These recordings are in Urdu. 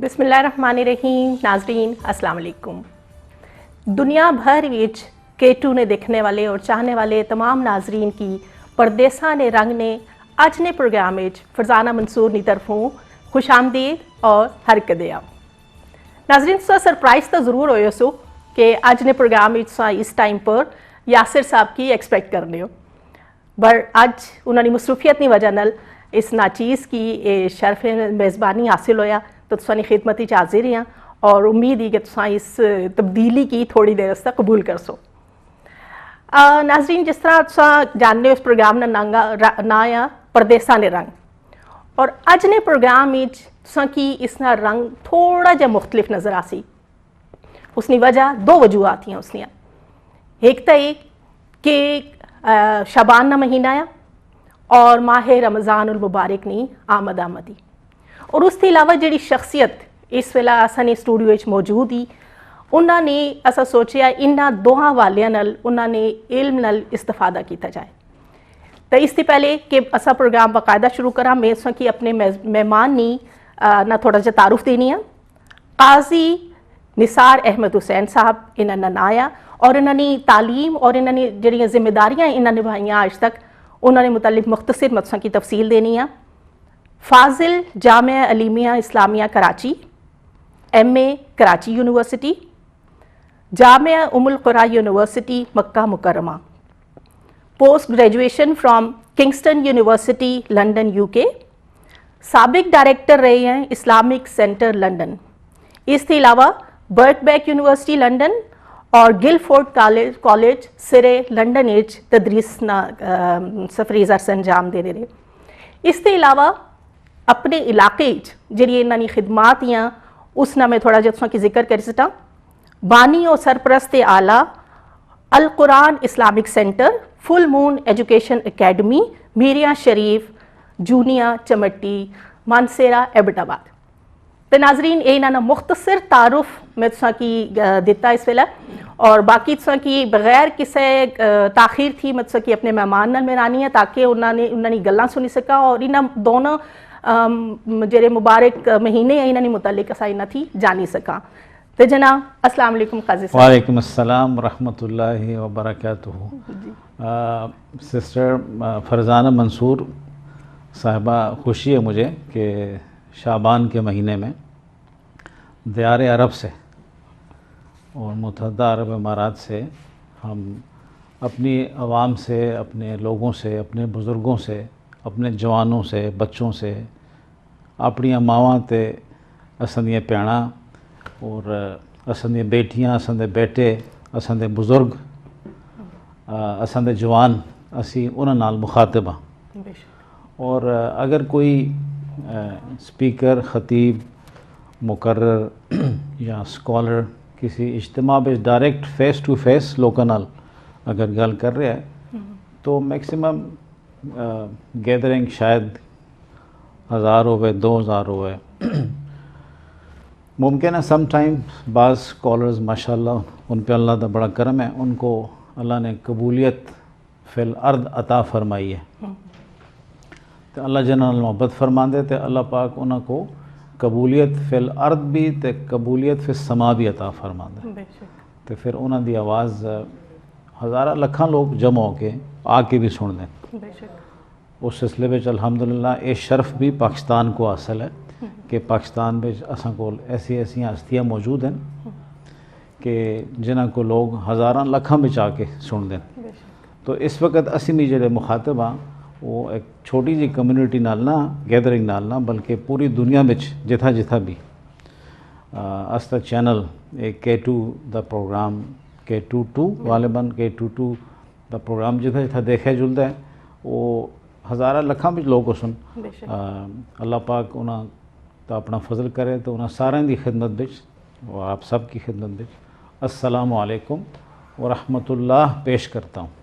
بسم اللہ الرحمن الرحیم. ناظرین السلام علیکم. دنیا بھر وچ K2 نے دیکھنے والے اور چاہنے والے تمام ناظرین کی پردیساں نے رنگ نے اج نے پروگرام وچ فرزانہ منصور دی طرفوں خوش آمدید اور حرکت آؤ. ناظرین سا سرپرائز تو ضرور ہوئے سو کہ اج نے پروگرام وچ سا اس ٹائم پر یاسر صاحب کی ایکسپیکٹ کرنے ہو، پر اج انہوں نے مصروفیت کی وجہ نال اس ناچیز کی شرف میزبانی حاصل ہویا تو تسانی خدمت حاضر ہیں اور امید ہی کہ تساں اس تبدیلی کی تھوڑی دیر اس تک قبول کر سو. ناظرین جس طرح تساں جاننے ہو اس پروگرام نا نا یا پردیساں نے رنگ، اور اج نے پروگرام وچ تساں کی اس نا رنگ تھوڑا جا مختلف نظر آسی. اس کی وجہ دو وجوہات ہیں اس نے. ایک تو یہ کہ شعبان نا مہینہ آیا اور ماہ رمضان المبارک نہیں آمد آمدی، اور اس کے علاوہ جڑی شخصیت اس ویلے اساں اسٹوڈیو موجود ہی انہوں نے اسا سوچیا انہاں دوہاں والیاں نال انہوں نے علم نال استفادہ کیتا جائے. تو اس سے پہلے کہ اسا پروگرام باقاعدہ شروع کرا میں اس کی اپنے مہمان نے نہ تھوڑا جا تعارف دینی ہے. قاضی نثار احمد حسین صاحب انہوں نے آیا اور انہوں نے تعلیم اور انہوں نے جڑیاں ذمہ داریاں انہوں نے نبھائیاں آج تک انہوں نے متعلق مختصر مدرسوں کی تفصیل دینی ہے. فاضل جامعہ علیمیہ اسلامیہ کراچی، MA کراچی یونیورسٹی، جامعہ ام القرا یونیورسٹی مکہ مکرمہ، post graduation from Kingston university London UK، سابق ڈائریکٹر رہے ہیں اسلامک سینٹر لنڈن. اس کے علاوہ برک بیک یونیورسٹی لنڈن اور گلفورڈ کالج سرے لنڈن ایج تدریس سفریز عرصہ انجام دے رہے. اس کے علاوہ اپنے علاقے جڑی انہوں نے خدمات ہیں اس میں تھوڑا جا کی ذکر کر سکتا. بانی اور سرپرست اعلیٰ القرآن اسلامک سینٹر، فل مون ایجوکیشن اکیڈمی، میریاں شریف جونیا چمٹی مانسیرا ایبٹ آباد. تو ناظرین یہ انہوں نے مختصر تعارف میں تساں کی دیتا اس ویلے، اور باقی تساں کی بغیر کسی تاخیر تھی میں تساں کی اپنے مہمان نال مہرانی ہے تاکہ انہوں نے گلاں سنی سکا اور انہاں دونوں جڑے مبارک مہینے ہیں انہوں نے متعلق اسا انہاں تھی جانی سکا. تو جناب السلام علیکم قاضی صاحب. وعلیکم السلام ورحمۃ اللہ وبرکاتہ. سسٹر فرزانہ منصور صاحبہ، خوشی ہے مجھے کہ شعبان کے مہینے میں دیار عرب سے اور متحدہ عرب امارات سے ہم اپنی عوام سے، اپنے لوگوں سے، اپنے بزرگوں سے، اپنے جوانوں سے، بچوں سے، اپنی ماواں تے اساں دیاں پیڑاں اور اساں دیاں بیٹیاں، اساں دے بیٹے، اساں دے بزرگ، اساں دے جوان، اسی انہاں نال مخاطب ہاں. اور اگر کوئی سپیکر، خطیب، مقرر یا سکالر کسی اجتماع میں ڈائریکٹ فیس ٹو فیس لوکاں نال اگر گل کر رہا ہے تو میکسیمم گیدرنگ شاید 1000 ہوئے، 2000 ہوئے. ممکن ہے سم ٹائم بعض سکالرز ماشاءاللہ ان پہ اللہ کا بڑا کرم ہے، ان کو اللہ نے قبولیت فی الارض عطا فرمائی ہے. تو اللہ جنہاں محبت فرما دے تو اللہ پاک انہوں کو قبولیت فی الارض بھی تے قبولیت فی السما بھی عطا فرما دے. تو پھر انہوں دی آواز ہزارہ لکھاں لوگ جمع ہو کے آ کے بھی سن دیں. اس سلسلے میں الحمدللہ یہ شرف بھی پاکستان کو حاصل ہے کہ پاکستان میں اساں کو ایسی ہستیاں موجود ہیں کہ جنہاں کو لوگ ہزاراں لکھاں بچ آ کے سن دیں. تو اس وقت اسی بھی جڑے مخاطب ہاں وہ ایک چھوٹی جی کمیونٹی نال نہ گیدرنگ نال نہ بلکہ پوری دنیا میں جتھا بھی استا چینل ایک K2 دا پروگرام K22 غالباً K22 دا پروگرام جتھا دیکھا جلدا ہے وہ ہزارہ لکھاں بھی لوگ سن. اللہ پاک انہاں تا اپنا فضل کرے تو انہاں سارے دی خدمت بچ اور آپ سب کی خدمت بچ السلام علیکم ورحمۃ اللہ پیش کرتا ہوں.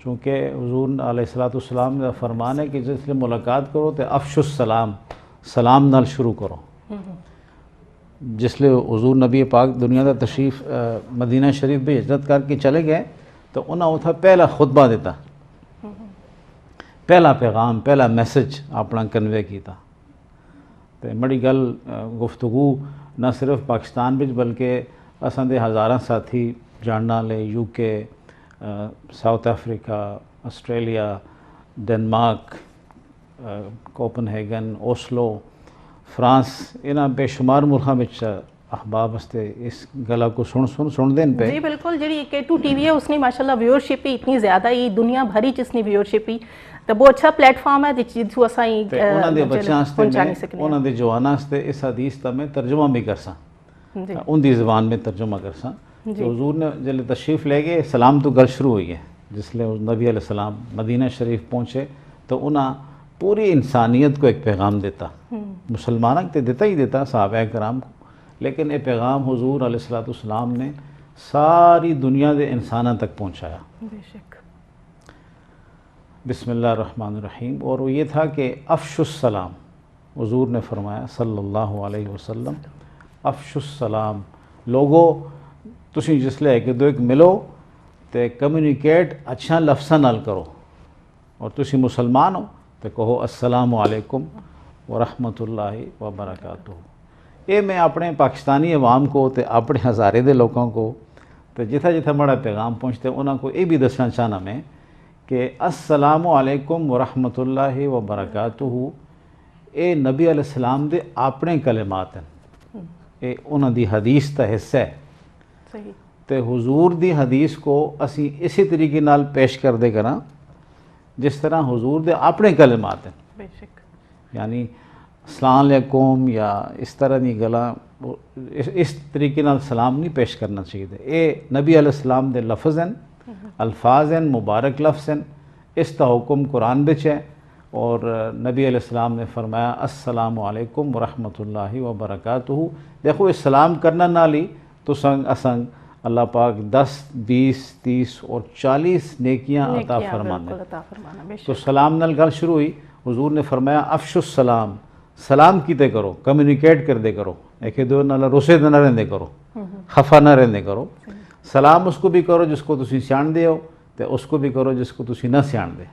چونکہ حضور علیہ السلام کا فرمان ہے کہ جس لئے ملاقات کرو تو افشو السلام، سلام نال شروع کرو. جس لئے حضور نبی پاک دنیا دا تشریف مدینہ شریف بھی ہجرت کر کے چلے گئے تو انہاں اتھا پہلا خطبہ دیتا، پہلا پیغام، پہلا میسج اپنا کنوے کیتا. تے بڑی گل گفتگو نہ صرف پاکستان وچ بلکہ اساں دے ہزاراں ساتھی جاننا لے یو کے South Africa Australia Denmark coupon ہیگن Oslo France انہاں بے شمار ملکاں وچ احباب واسطے اس گلا کو سن دین پہ جی بالکل جی K2 ٹی وی ہے اس نے ماشاء اللہ ویورشپ ہی اتنی زیادہ ہی دنیا بھری جس نے ویورشپ ہی تو بہت اچھا پلیٹ فارم ہے جتھوں اساں انہاں دے بچیاں واسطے انہاں دے جواناں واسطے اس حدیث دا میں ترجمہ بھی کرساں ان دی زبان میں ترجمہ کرساں تو حضور نے جلے تشریف لے گئے سلام تو گل شروع ہوئی ہے جس لئے نبی علیہ السلام مدینہ شریف پہنچے تو انہاں پوری انسانیت کو ایک پیغام دیتا مسلمانوں تے دیتا ہی دیتا صحابہ کرام کو لیکن یہ پیغام حضور علیہ السلام نے ساری دنیا دے انسانوں تک پہنچایا بے شک بسم اللہ الرحمن الرحیم اور وہ یہ تھا کہ افش السلام حضور نے فرمایا صلی اللہ علیہ وسلم افش السلام لوگو تسی جس لئے کہ دو ایک ملو تے کمیونیکیٹ اچھا لفظاں نال کرو اور تسی مسلمان ہو تے کہو السلام علیکم ورحمۃ اللہ وبرکاتہ یہ میں اپنے پاکستانی عوام کو تے اپنے ہزارے دے لوگوں کو تے جتھا جتھا بڑا پیغام پہنچتے انہوں کو یہ بھی دسنا چاہنا میں کہ السلام علیکم ورحمۃ اللہ وبرکاتہ اے نبی علیہ السلام دے اپنے کلمات ہیں اے انہوں دی حدیث دا حصہ ہے صحیح تے حضور دی حدیث کو اسی اسی طریقے نال پیش کر دے کراں جس طرح حضور دے اپنے کلمات ہیں بے شک یعنی السلام علیکم یا اس طرح دی گلا اس طریقے نال سلام نہیں پیش کرنا چاہیے اے نبی علیہ السلام دے لفظ ہیں الفاظ ہیں مبارک لفظ ہیں اس کا حکم قرآن بچ ہے اور نبی علیہ السلام نے فرمایا السلام علیکم ورحمۃ اللہ وبرکاتہ دیکھو اس سلام کرنا نال ہی تو سنگ اسنگ اللہ پاک 10 20 30 اور 40 نیکیاں عطا فرمانے تو سلام نال گل شروع ہوئی حضور نے فرمایا افش السلام سلام کیتے کرو کمیونیکیٹ کر دے کرو ایک دو نال روسے نہ رہندے کرو خفا نہ رہندے کرو سلام اس کو بھی کرو جس کو تسی سیان دے ہو تے اس کو بھی کرو جس کو تسی نہ سیان دے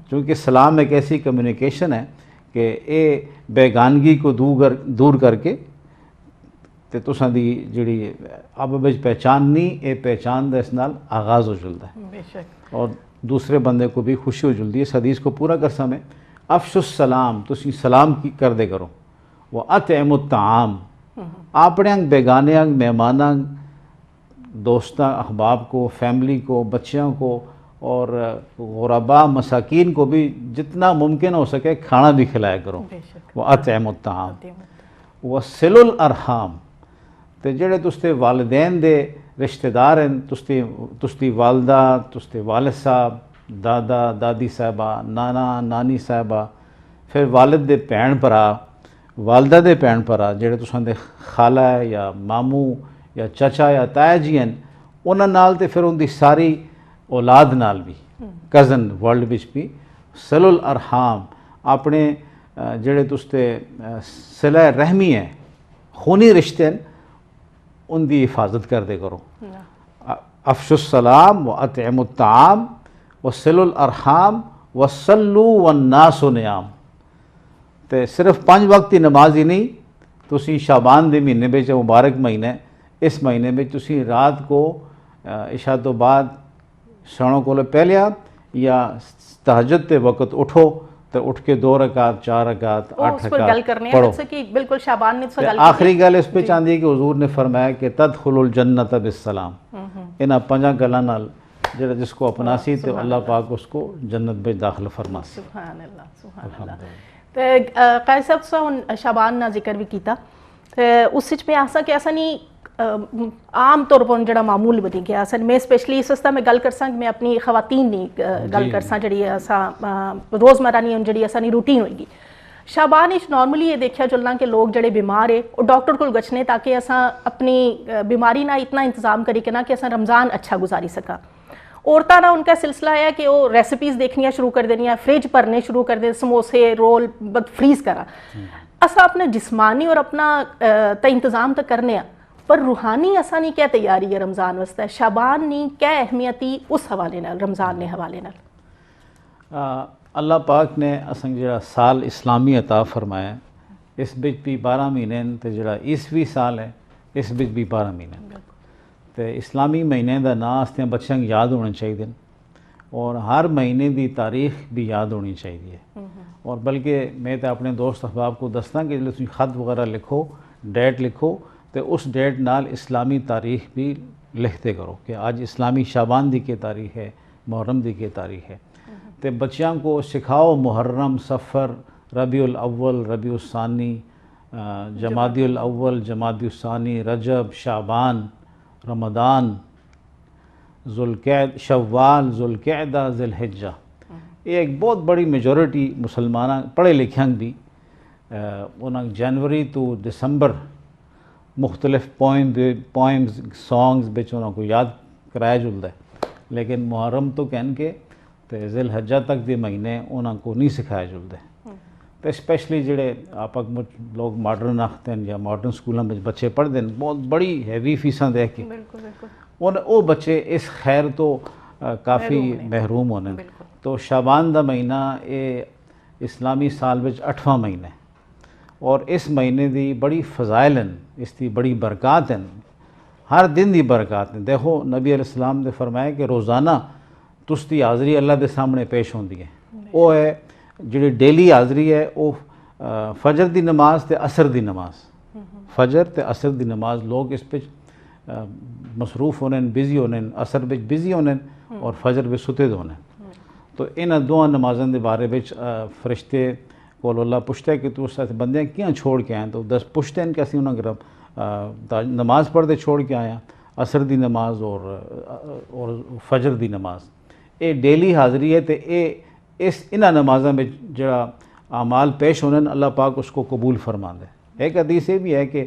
چونکہ سلام ایک ایسی کمیونیکیشن ہے کہ اے بیگانگی کو دور کر کے تے تساں دی جڑی اب وچ پہچان نہیں اے پہچان دا اس نال آغاز ہو جلدا ہے بے شک اور دوسرے بندے کو بھی خوشی ہو جلدی ہے اس حدیث کو پورا کرساں میں افش السلام تسی سلام کی کر دے کرو وہ اطعم الطعام اپنے انگ بیگانے انگ مہماناں دوستاں احباب کو فیملی کو بچیاں کو اور غرباء مساکین کو بھی جتنا ممکن ہو سکے کھانا بھی کھلایا کرو وہ اطعم الطعام وصل الارحام تے جڑے تستے والدین دے رشتہ دار ہیں تستی والدہ تستے والد صاحب دادا دادی صاحبہ نانا نانی صاحبہ پھر والد دے بھین بھرا والدہ دے بھین بھرا جڑے تساں دے خالہ ہے یا ماموں یا چچا یا تایا جی ہیں انہاں نال تے پھر ان دی ساری اولاد نال بھی کزن ورلڈ وچ بھی صل الارحام اپنے جڑے تستے صلہ رحمی ہیں خونی رشتے ہیں ان دی حفاظت کر دے کرو افش السلام و اطعم الطعام وصل الارحام وصلوا والناس نیام تے صرف 5 وقت کی نماز ہی نہیں تسی شعبان دے مہینے وچ مبارک مہینے اس مہینے میں تسی رات کو عشاء تو بعد سونے کو پہلیا یا تہجد تے وقت اٹھو تو اٹھ کے 2 رکعت 4 رکعت 8 رکعت پڑھو بالکل شعبان نے آخری گل اس پہ چاہتی ہے کہ حضور نے فرمایا کہ تدخل الجنت بالسلام انہاں 5 گلاں نال جڑا جس کو اپناسی تو اللہ پاک اس کو جنت میں داخل فرماسی سبحان اللہ تے قاری صاحب سا شعبان نا ذکر بھی کیتا تے اس وچ میں آسا کہ ایسا نہیں عام طور پر جڑا معمول بنی گیا اصل میں اسپیشلی اس واسطے میں گل کرساں کہ میں اپنی خواتین نہیں گل کرساں جڑی اساں روزمرہ نہیں جڑی اساں دی روٹین ہوئے گی شعبان وچ نارملی یہ دیکھا چلنا کہ لوگ جڑے بیمار ہے وہ ڈاکٹر کو گچھنے تاکہ اساں اپنی بیماری نہ اتنا انتظام کری کہ نا کہ اساں رمضان اچھا گزاری سکا عورتاں نا ان کا سلسلہ ہے کہ وہ ریسیپیز دیکھنیاں شروع کر دینیاں فریج بھرنے شروع کر دیں سموسے رول فریز کرا اساں اپنا جسمانی اور اپنا تا انتظام تو کرنے ہیں پر روحانی اساں نہیں کیا تیاری ہے رمضان واسطے شعبان نہیں کیا اہمیتی اس حوالے نال رمضان نے حوالے نال اللہ پاک نے اساں جڑا سال اسلامی عطا فرمایا اس بچ بھی 12 مہینے تے جڑا عیسوی سال ہے اس بچ بھی 12 مہینے تے اسلامی مہینے دا نام اس بچیاں یاد ہونا چاہیے اور ہر مہینے دی تاریخ بھی یاد ہونی چاہیے اور بلکہ میں تو اپنے دوست احباب کو دستا کہ جب تم خط وغیرہ لکھو ڈیٹ لکھو تو اس ڈیٹ نال اسلامی تاریخ بھی لکھتے کرو کہ آج اسلامی شعبان دی کی تاریخ ہے، محرم دی کی تاریخ ہے تو بچیاں کو سکھاؤ محرم، صفر، ربیع الاول، ربیع الثانی، جمادی الاول، جمادی الثانی، رجب، شعبان، رمضان، شوال، ذوالقعدہ، ذی الحجہ۔ یہ ایک بہت بڑی میجورٹی مسلمان پڑھے لکھیں بھی انہاں جنوری تو دسمبر مختلف پوئمز سانگز بچ انہاں کو یاد کرایا جلدا ہے، لیکن محرم تو کہن کے تے ذی الحجہ تک دے مہینے انہاں کو نہیں سکھایا جلدا ہے۔ تو اسپیشلی جڑے آپ لوگ ماڈرن آختے ہیں یا ماڈرن سکولوں میں بچے پڑھتے ہیں بہت بڑی ہیوی فیساں دے کے وہ بچے اس خیر تو کافی محروم ہونے۔ تو شعبان دا مہینہ یہ اسلامی سال وچ 8واں مہینہ ہے اور اس مہینے دی بڑی فضائل ہیں، اس دی بڑی برکات ہیں، ہر دن دی برکات ہیں۔ دیکھو نبی علیہ السلام نے فرمایا کہ روزانہ تس دی حاضری اللہ دے سامنے پیش ہوندی ہے، وہ ہے جڑی ڈیلی حاضری ہے وہ فجر دی نماز تے عصر دی نماز، فجر تے عصر دی نماز لوگ اس پہ مصروف ہونے، بزی ہونے، عصر بچ بزی ہونے اور فجر بچ ستے ہونے۔ تو انہاں دو نمازوں دے بارے بچ فرشتے کو اللہ پوچھتا ہے کہ تو اس بندے کیوں چھوڑ کے آئیں، تو پوچھتے ہیں کہ اسی انہاں گرم نماز پڑھتے چھوڑ کے آیا، عصر دی نماز اور فجر دی نماز۔ اے ڈیلی حاضری ہے تے انہاں نمازوں میں جڑا اعمال پیش ہونے اللہ پاک اس کو قبول فرما دے۔ ایک حدیث یہ بھی ہے کہ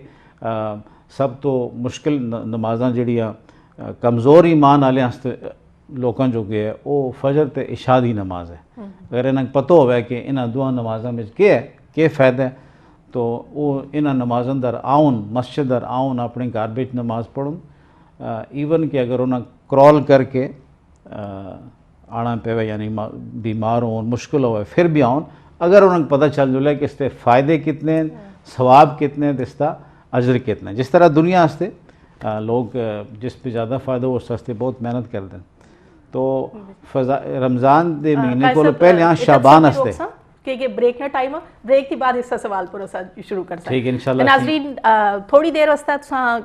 سب تو مشکل نمازاں جڑیاں کمزور ایمان والے لوکاں جو کہ ہے وہ فجر تے عشاء دی نماز ہے۔ اگر انہیں پتہ ہوئے کہ انہاں دو نمازاں میں کیا فائدہ ہے تو وہ انہاں نمازاں در آؤن، مسجد در آؤن، اپنے گھر بچ نماز پڑھن، ایون کہ اگر انہیں کرال کر کے آنا پے یعنی بیمار ہوں مشکل ہوئے پھر بھی آؤن، اگر انہیں پتہ چل جائے کہ اس کے فائدے کتنے ہیں، ثواب کتنے ہیں، اس کا اجر کتنا ہے۔ جس طرح دنیا ہستے لوگ جس پہ زیادہ فائدہ ہو اس ہستے بہت محنت کرتے ہیں۔ تو رمضان دے مہینے کو پہلے یہاں شعبان ہستے کہ بریک نہ ٹائم بریک کی بعد اس سوال پر شروع کر ٹھیک ہے انشاءاللہ۔ ناظرین تھوڑی دیر واسطے تساں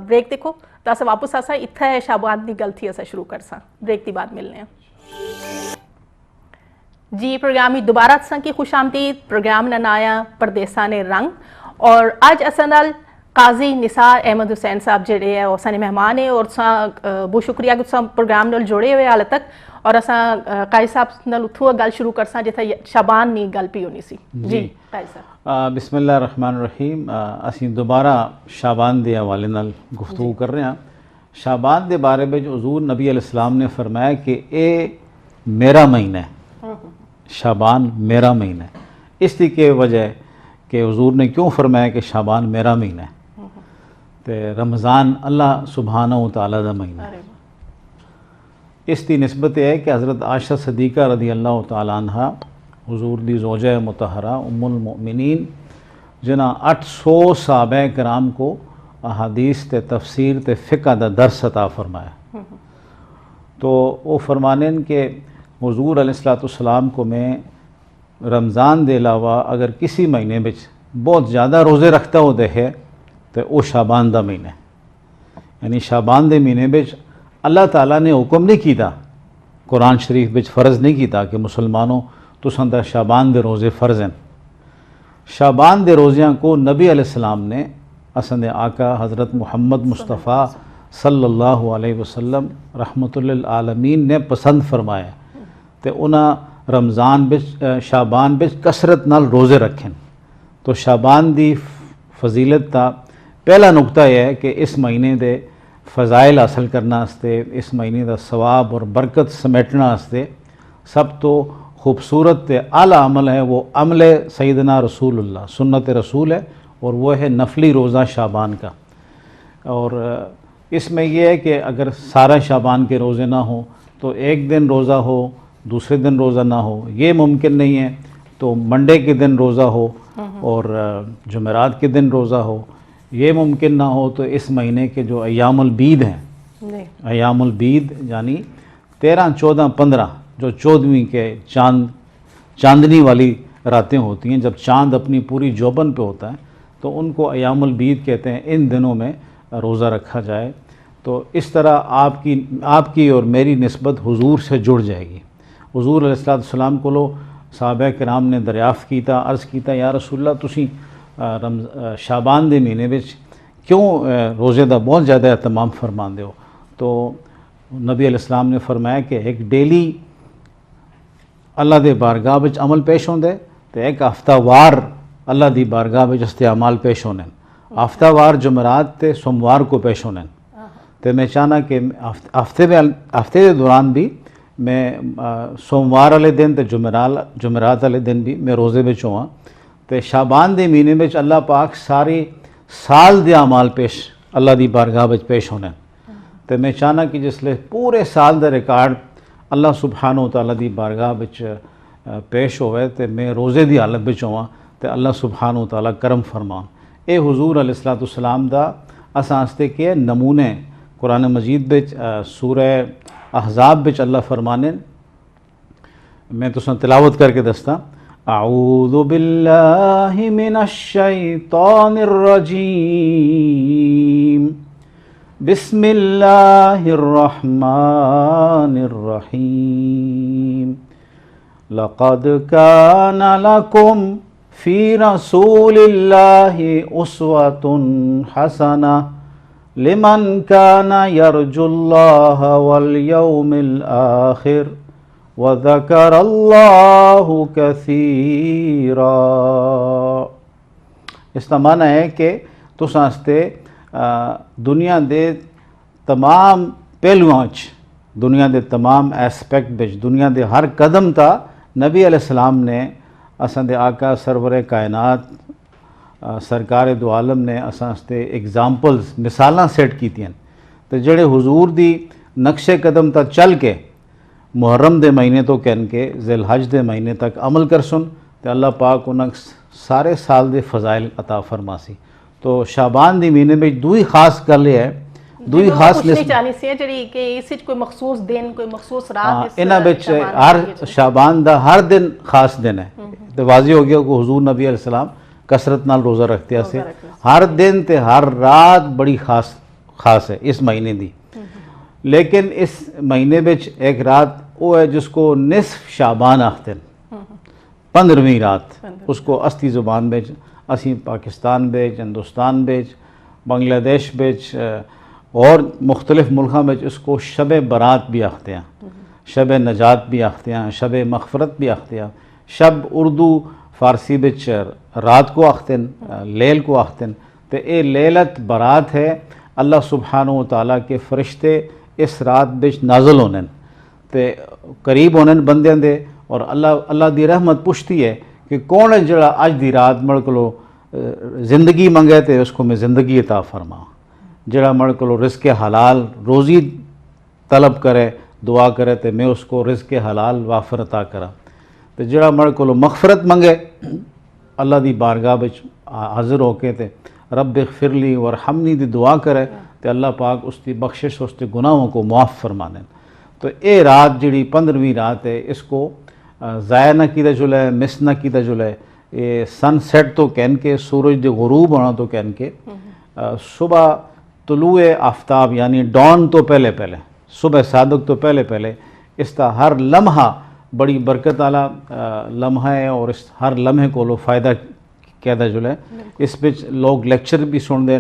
بریک دیکھو تاسا واپس آسا اتھا شعبان دی گل تھی اسا شروع کرساں، بریک دی بعد ملنے ہیں جی۔ پروگرامی دوبارہ تساں کی خوش آمدید، پروگرام ننایا پردیسان رنگ اور اج اساں نال قاضی نثار احمد حسین صاحب جڑے ہیں وہ سانے مہمان ہیں اور بہت شکریہ کہ تساں پروگرام نال جڑے ہوئے حال تک اور اساں قاضی صاحب نال اتھو گل شروع کرساں جتھے شعبان نی گل پی ہونی سی۔ جی قاضی صاحب بسم اللہ الرحمن الرحیم۔ اسی دوبارہ شعبان دے حوالے نال گفتگو کر رہے ہیں۔ شعبان دے بارے میں جو حضور نبی علیہ السلام نے فرمایا کہ اے میرا مہینہ ہے، شعبان میرا مہینہ ہے۔ اس کی کہ وجہ ہے کہ حضور نے کیوں فرمایا کہ شعبان میرا مہینہ ہے؟ تے رمضان اللہ سبحانہ و تعالیٰ دا مہینہ ہے۔ اس کی نسبت ہے کہ حضرت عائشہ صدیقہ رضی اللہ تعالیٰ عنہ حضور دی زوجہ مطہرہ ام المؤمنین جنہاں 800 صحابہ کرام کو احادیث تے تفسیر تے فقہ دا درس عطا فرمایا، تو وہ فرمانے کہ حضور علیہ السلام کو میں رمضان دے علاوہ اگر کسی مہینے بچ بہت زیادہ روزے رکھتا ہو دیکھے تو وہ شعبان دا مہینہ ہے۔ یعنی شعبان دے مہینے بچ اللہ تعالیٰ نے حکم نہیں کیتا، قرآن شریف بچ فرض نہیں کیتا کہ مسلمانوں تساں دا شعبان دے روزے فرض ہیں۔ شعبان دے روزیاں کو نبی علیہ السلام نے اساں دے آقا حضرت محمد مصطفیٰ صلی اللہ علیہ وسلم رحمۃ للعالمین نے پسند فرمایا تے انہاں رمضان بچ شعبان بچ کثرت نال روزے رکھیں۔ تو شعبان دی فضیلت دا پہلا نقطہ یہ ہے کہ اس مہینے دے فضائل حاصل کرنا واسطے، اس مہینے دا ثواب اور برکت سمیٹنا واسطے سب تو خوبصورت تے اعلیٰ عمل ہے وہ عمل سیدنا رسول اللہ، سنت رسول ہے، اور وہ ہے نفلی روزہ شعبان کا۔ اور اس میں یہ ہے کہ اگر سارا شعبان کے روزے نہ ہوں تو ایک دن روزہ ہو، دوسرے دن روزہ نہ ہو، یہ ممکن نہیں ہے، تو منڈے کے دن روزہ ہو اور جمعرات کے دن روزہ ہو. یہ ممکن نہ ہو تو اس مہینے کے جو ایام البید ہیں, ایام البید یعنی 13, 14, 15 جو 14ویں کے چاندنی والی راتیں ہوتی ہیں, جب چاند اپنی پوری جوبن پہ ہوتا ہے تو ان کو ایام البید کہتے ہیں. ان دنوں میں روزہ رکھا جائے تو اس طرح آپ کی اور میری نسبت حضور سے جڑ جائے گی. حضور علیہ السلام کو لو صحابہ کرام نے دریافت کیتا, عرض کیتا یا رسول اللہ تسی شعبان دے مہینے وچ کیوں روزے دا بہت زیادہ اہتمام فرماندے ہو؟ تو نبی علیہ السلام نے فرمایا کہ ایک ڈیلی اللہ دے بارگاہ وچ عمل پیش ہوندے تے ایک ہفتہ وار اللہ دی بارگاہ وچ استعمال پیش ہونے. ہفتہ وار جمعرات تے سوموار کو پیش ہونے. تے میں چاہنا کہ ہفتے دے دوران بھی میں سوموار والے دن تے جمعرات والے دن بھی میں روزے وچ ہواں. تے شعبان دے مہینے وچ اللہ پاک سارے سال دے اعمال پیش اللہ دی بارگاہ وچ پیش ہونے. تے میں چاہنا کہ جس لے پورے سال دا ریکارڈ اللہ سبحانہ و تعالیٰ دی بارگاہ وچ پیش ہوئے تے میں روزے دی حالت وچ ہواں تے اللہ سبحانہ و تعالیٰ کرم فرمان. اے حضور علیہ السلام دا اساں واسطے کہ نمونے قرآن مجید وچ سورہ احزاب وچ اللہ فرمانے, میں تساں تلاوت کر کے دستا. اعوذ باللہ من الشیطان الرجیم بسم اللہ الرحمن الرحیم لقد کان لکم فی رسول اللہ اسوۃ حسنہ لمن کان یرجو اللہ والیوم الآخر وذکر اللہ کثیرا. اس کا معنی ہے کہ تساں واسطے دنیا دے تمام پہلوؤں دنیا دے تمام ایسپیکٹ وچ دنیا دے ہر قدم تا نبی علیہ السلام نے اساں دے آقا سرور کائنات سرکار دو عالم نے اساں واسطے ایگزامپلز مثالاں سیٹ کیتیاں تے جڑے حضور دی نقش قدم تا چل کے محرم دے مہینے تو کہن کے ذی الحج دے مہینے تک عمل کرسن تے اللہ پاک انہاں سارے سال دے فضائل عطا فرماسی. تو شعبان دی مہینے میں دوئی خاص گل ہے, دوئی خاص نہیں چاہنی سی جڑی کہ اس وچ کوئی مخصوص دن کوئی مخصوص رات اس انہاں وچ ہر شعبان دا ہر دن خاص دن ہے. تے واضح ہو گیا کہ حضور نبی علیہ السلام کثرت نال روزہ رکھتے سے ہر دن تے ہر رات بڑی خاص ہے اس مہینے دی. لیکن اس مہینے وچ ایک رات وہ ہے جس کو نصف شعبان آختے ہیں, 15ویں رات. اس کو استی زبان وچ اسی پاکستان وچ ہندوستان وچ بنگلہ دیش وچ اور مختلف ملکوں میں اس کو شب برات بھی آختے ہیں, شب نجات بھی آختے ہیں, شب مغفرت بھی آختے ہیں. شب اردو فارسی وچ رات کو آختے ہیں, لیل کو آختے ہیں. تو اے لیلت برات ہے. اللہ سبحانہ و تعالیٰ کے فرشتے اس رات وچ نازل ہونے تے قریب ہونے بندیاں دے, اور اللہ دی رحمت پوچھتی ہے کہ کون ہے جڑا اج دی رات مڑ کلو زندگی منگے تے اس کو میں زندگی عطا فرما, جڑا مڑ کلو رزق حلال روزی طلب کرے دعا کرے تے میں اس کو رزق حلال وافر عطا کرا. تے جڑا مڑ کلو مغفرت منگے اللہ دی بارگاہ وچ حاضر ہو کے تے رب اغفر لی ورحمنی دی دعا کرے تے اللہ پاک اس دی بخشش اس کے گناہوں کو معاف فرمانے. تو اے رات جڑی 15ویں رات ہے اس کو ضائع نہ کیتا جلے, مس نہ کیتا جلے. یہ سن سیٹ تو کہن کے سورج دے غروب ہونا تو کہن کے صبح طلوع آفتاب یعنی ڈان تو پہلے صبح صادق تو پہلے اس کا ہر لمحہ بڑی برکت والا لمحہ ہے, اور اس ہر لمحے کو لو فائدہ کہتا جلے. اس وچ لوگ لیکچر بھی سن دیں,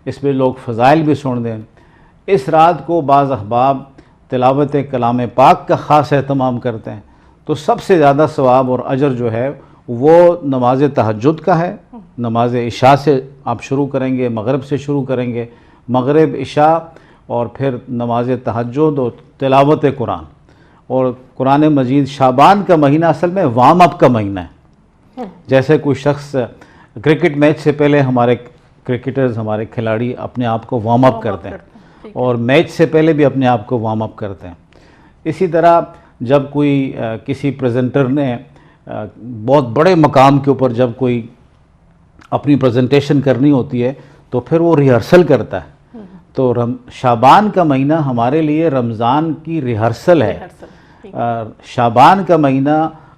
اس میں لوگ فضائل بھی سن دیں. اس رات کو بعض احباب تلاوت کلام پاک کا خاص اہتمام کرتے ہیں, تو سب سے زیادہ ثواب اور اجر جو ہے وہ نماز تہجد کا ہے. نماز عشاء سے آپ شروع کریں گے, مغرب سے شروع کریں گے, مغرب عشاء اور پھر نماز تہجد اور تلاوت قرآن. اور قرآن مجید شعبان کا مہینہ اصل میں وارم اپ کا مہینہ ہے. جیسے کوئی شخص کرکٹ میچ سے پہلے ہمارے کرکٹرز ہمارے کھلاڑی اپنے آپ کو وارم اپ کرتے ہیں اور میچ سے پہلے بھی اپنے آپ کو وارم اپ کرتے ہیں. اسی طرح جب کوئی کسی پریزنٹر نے بہت بڑے مقام کے اوپر جب کوئی اپنی پریزنٹیشن کرنی ہوتی ہے تو پھر وہ ریہرسل کرتا ہے. تو شعبان کا مہینہ ہمارے لیے رمضان کی ریہرسل ہے. شعبان کا مہینہ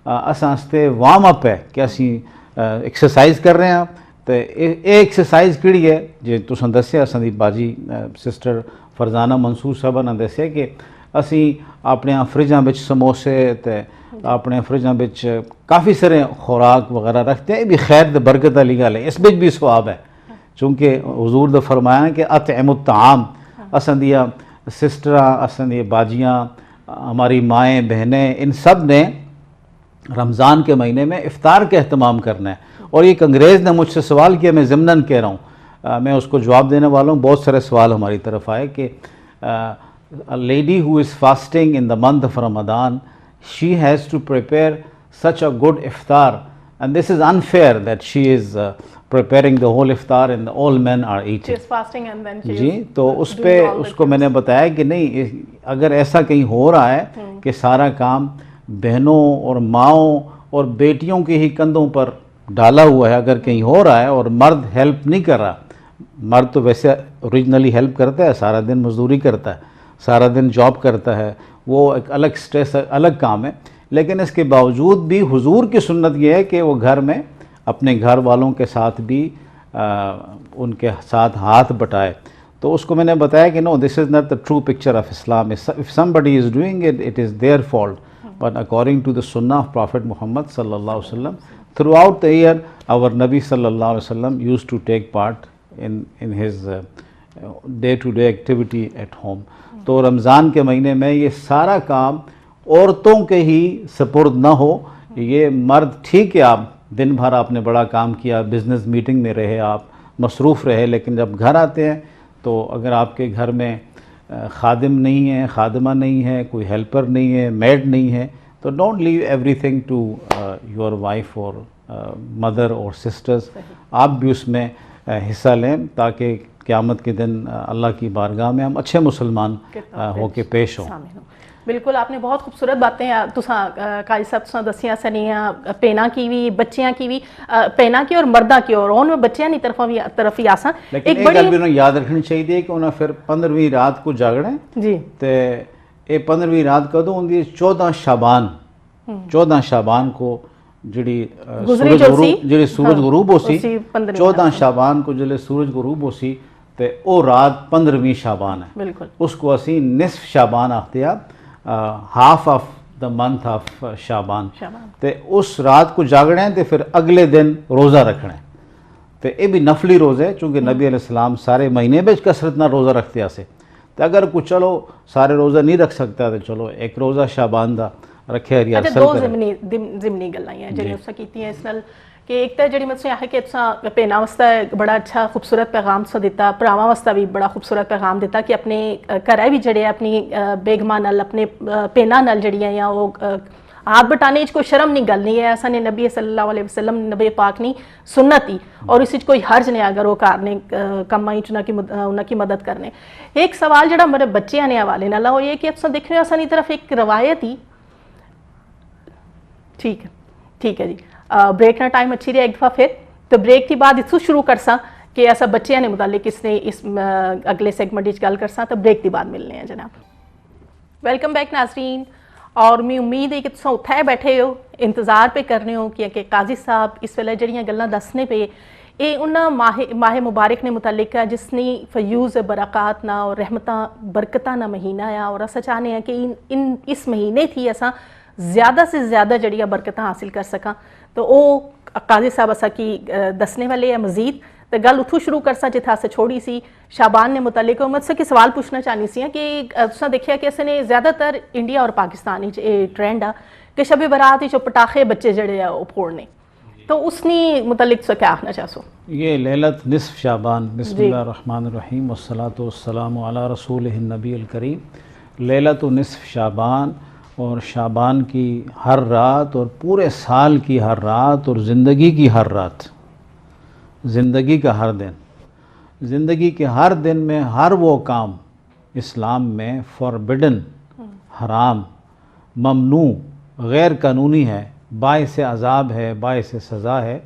اساں وارم اپ ہے کہ اسی ایکسرسائز کر رہے ہیں. تو یہ ایکسرسائز کیڑی ہے جی تساں دسیا سندیپ باجی سسٹر فرزانہ منصور صاحبہ نے دسیا کہ اسی اپنے فریجاں وچ سموسے تے اپنے فریجاں وچ کافی سارے خوراک وغیرہ رکھتے ہیں. یہ بھی خیر تے برکت والی گل ہے, اس وچ بھی ثواب ہے چونکہ حضور نے فرمایا کہ اطعموا الطعام. اساں دیا سسٹراں اساں دی باجیاں ہماری مائیں بہنیں ان سب نے رمضان کے مہینے میں افطار کا اہتمام کرنا ہے. اور ایک انگریز نے مجھ سے سوال کیا, میں ضمناً کہہ رہا ہوں, میں اس کو جواب دینے والا ہوں. بہت سارے سوال ہماری طرف آئے کہ a lady who is fasting in the month of Ramadan, she has to prepare such a good iftar, and this is unfair that she is preparing the whole iftar and all men are eating. She is fasting and then she G is تو اس پہ اس کو میں نے بتایا کہ نہیں, اگر ایسا کہیں ہو رہا ہے کہ سارا کام بہنوں اور ماؤں اور بیٹیوں کے ہی کندھوں پر ڈالا ہوا ہے, اگر کہیں ہو رہا ہے اور مرد ہیلپ نہیں کر رہا, مرد تو ویسے اوریجنلی ہیلپ کرتا ہے, سارا دن مزدوری کرتا ہے, سارا دن جاب کرتا ہے, وہ ایک الگ سٹریس الگ کام ہے, لیکن اس کے باوجود بھی حضور کی سنت یہ ہے کہ وہ گھر میں اپنے گھر والوں کے ساتھ بھی ان کے ساتھ ہاتھ بٹائے. تو اس کو میں نے بتایا کہ no, this is not the true picture of Islam. If somebody is doing it, it is their fault. But according to the sunnah of Prophet Muhammad sallallahu alaihi wasallam, throughout the year our Nabi sallallahu alaihi wasallam used to take part in his day-to-day activity at home. تو رمضان کے مہینے میں یہ سارا کام عورتوں کے ہی سپرد نہ ہو. یہ مرد ٹھیک ہے, آپ دن بھر آپ نے بڑا کام کیا, بزنس میٹنگ میں رہے, آپ مصروف رہے, لیکن جب گھر آتے ہیں تو اگر آپ کے گھر میں خادم نہیں ہے, خادمہ نہیں ہے, کوئی ہیلپر نہیں ہے, میڈ نہیں ہے, تو don't leave everything to your wife اور مدر اور سسٹرز. آپ بھی اس میں حصہ لیں تاکہ قیامت کے دن اللہ کی بارگاہ میں ہم اچھے مسلمان ہو کے پیش ہوں. بالکل, آپ نے بہت خوبصورت باتیں تساں قاری صاحب تساں دسیاں سنیاں, پینا کی بھی, بچیاں کی بھی, پینا کی اور مرداں کی, اور ان میں بچیاں نہیں طرف ہی آساں. لیکن ایک گل بھی انہوں یاد رکھنی چاہیے کہ انہیں پھر 15ویں رات کو جاگنا ہے. جی, تے یہ 15ویں رات کدوں ہوندی ہے؟ 14 شعبان. 14 شعبان کو جڑی سورج غروب ہو سی, 14 شعبان کو جلے سورج غروب ہو سی تے او رات 15ویں شعبان ہے. بالکل, اس کو اسی نصف شعبان آختے ہیں, half of the month of Shaban. تے اس رات کو جاگنا ہے تے پھر اگلے دن روزہ رکھنا ہے. تے یہ بھی نفلی روزے ہے چونکہ نبی علیہ السلام سارے مہینے میں کثرت نہ روزہ رکھتے سے. تو اگر کوئی چلو سارے روزہ نہیں رکھ سکتا تو چلو ایک روزہ شعبان دا رکھے ریاسل کرے. دو ضمنی گلاں ہیں جڑی اس کیتی ہیں اس نال کہ ایک تو جڑی مطلب ہے کہ تساں پینا واسطے بڑا اچھا خوبصورت پیغام سا دیتا, پراواں واسطے بھی بڑا خوبصورت پیغام دیتا کہ اپنے گھر بھی جڑے اپنی بیگماں نال اپنے پینا نال جڑیاں یا وہ ہاتھ بٹانے کوئی شرم نہیں گل نہیں ہے. اساں نے نبی صلی اللہ علیہ وسلم نبی پاک نہیں سنت ہی, اور اس کوئی حرج نہیں اگر وہ کارنے کماں انہاں کی مدد کرنے. ایک سوال جڑا میرے بچیاں نے حوالے نال وہ یہ کہ تساں دیکھ رہے ہو اساں دی طرف ایک روایت ہی ٹھیک ہے جی. بریک نہ ٹائم اچھی رہی ایک دفعہ پھر تو بریک کی بعد اتوں شروع کرساں کہ ایسا بچیاں نے متعلق اس نے اس اگلے سیگمنٹ وچ گل کرساں تو بریک کی بعد ملنے ہیں جناب. ویلکم بیک ناظرین, اور میں امید ہے کہ تساں اتھے بیٹھے ہو, انتظار پہ کرنے ہو کہ قاضی صاحب اس ویلے جڑیاں گلاں دسنے پہ یہ انہاں ماہ مبارک نے متعلق ہے جس نے فیوز برکات نہ اور رحمتاں برکتاں نہ مہینہ آیا, اور اساں چاہنے ہیں کہ اس مہینے تھی اساں زیادہ سے زیادہ جڑیاں برکتاں حاصل کر سکاں. تو وہ قاضی صاحب اسا کی دسنے والے ہیں مزید. تو گل اتھوں شروع کرسا جتھا سے چھوڑی سی شعبان نے متعلق. مجھ سے کہ سوال پوچھنا چاہنی سی کہ تساں دیکھیا کہ اسے نے زیادہ تر انڈیا اور پاکستان وچ یہ ٹرینڈ آ کہ شب برات وچ پٹاخے بچے جڑے وہ پھوڑنے, تو اس نے متعلق سے کیا آخنا چاہسو؟ یہ لیلت نصف شعبان. بسم اللہ الرحمن الرحیم والصلاۃ والسلام علی رسولہ النبی الکریم. لیلت نصف شعبان اور شعبان کی ہر رات اور پورے سال کی ہر رات اور زندگی کی ہر رات, زندگی کا ہر دن, زندگی کے ہر دن میں ہر وہ کام اسلام میں فوربڈن, حرام, ممنوع, غیر قانونی ہے, باعث عذاب ہے, باعث سزا ہے,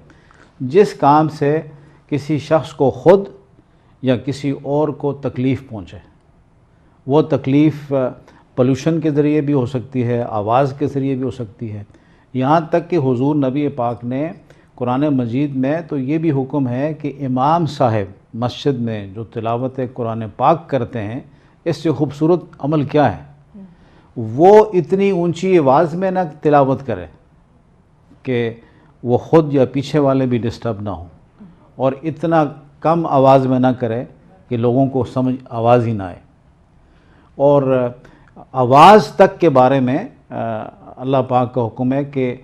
جس کام سے کسی شخص کو خود یا کسی اور کو تکلیف پہنچے. وہ تکلیف پولوشن کے ذریعے بھی ہو سکتی ہے, آواز کے ذریعے بھی ہو سکتی ہے, یہاں تک کہ حضور نبی پاک نے قرآن مجید میں تو یہ بھی حکم ہے کہ امام صاحب مسجد میں جو تلاوت قرآن پاک کرتے ہیں, اس سے خوبصورت عمل کیا ہے, وہ اتنی اونچی آواز میں نہ تلاوت کرے کہ وہ خود یا پیچھے والے بھی ڈسٹرب نہ ہوں, اور اتنا کم آواز میں نہ کرے کہ لوگوں کو سمجھ آواز ہی نہ آئے. اور آواز تک کے بارے میں اللہ پاک کا حکم ہے کہ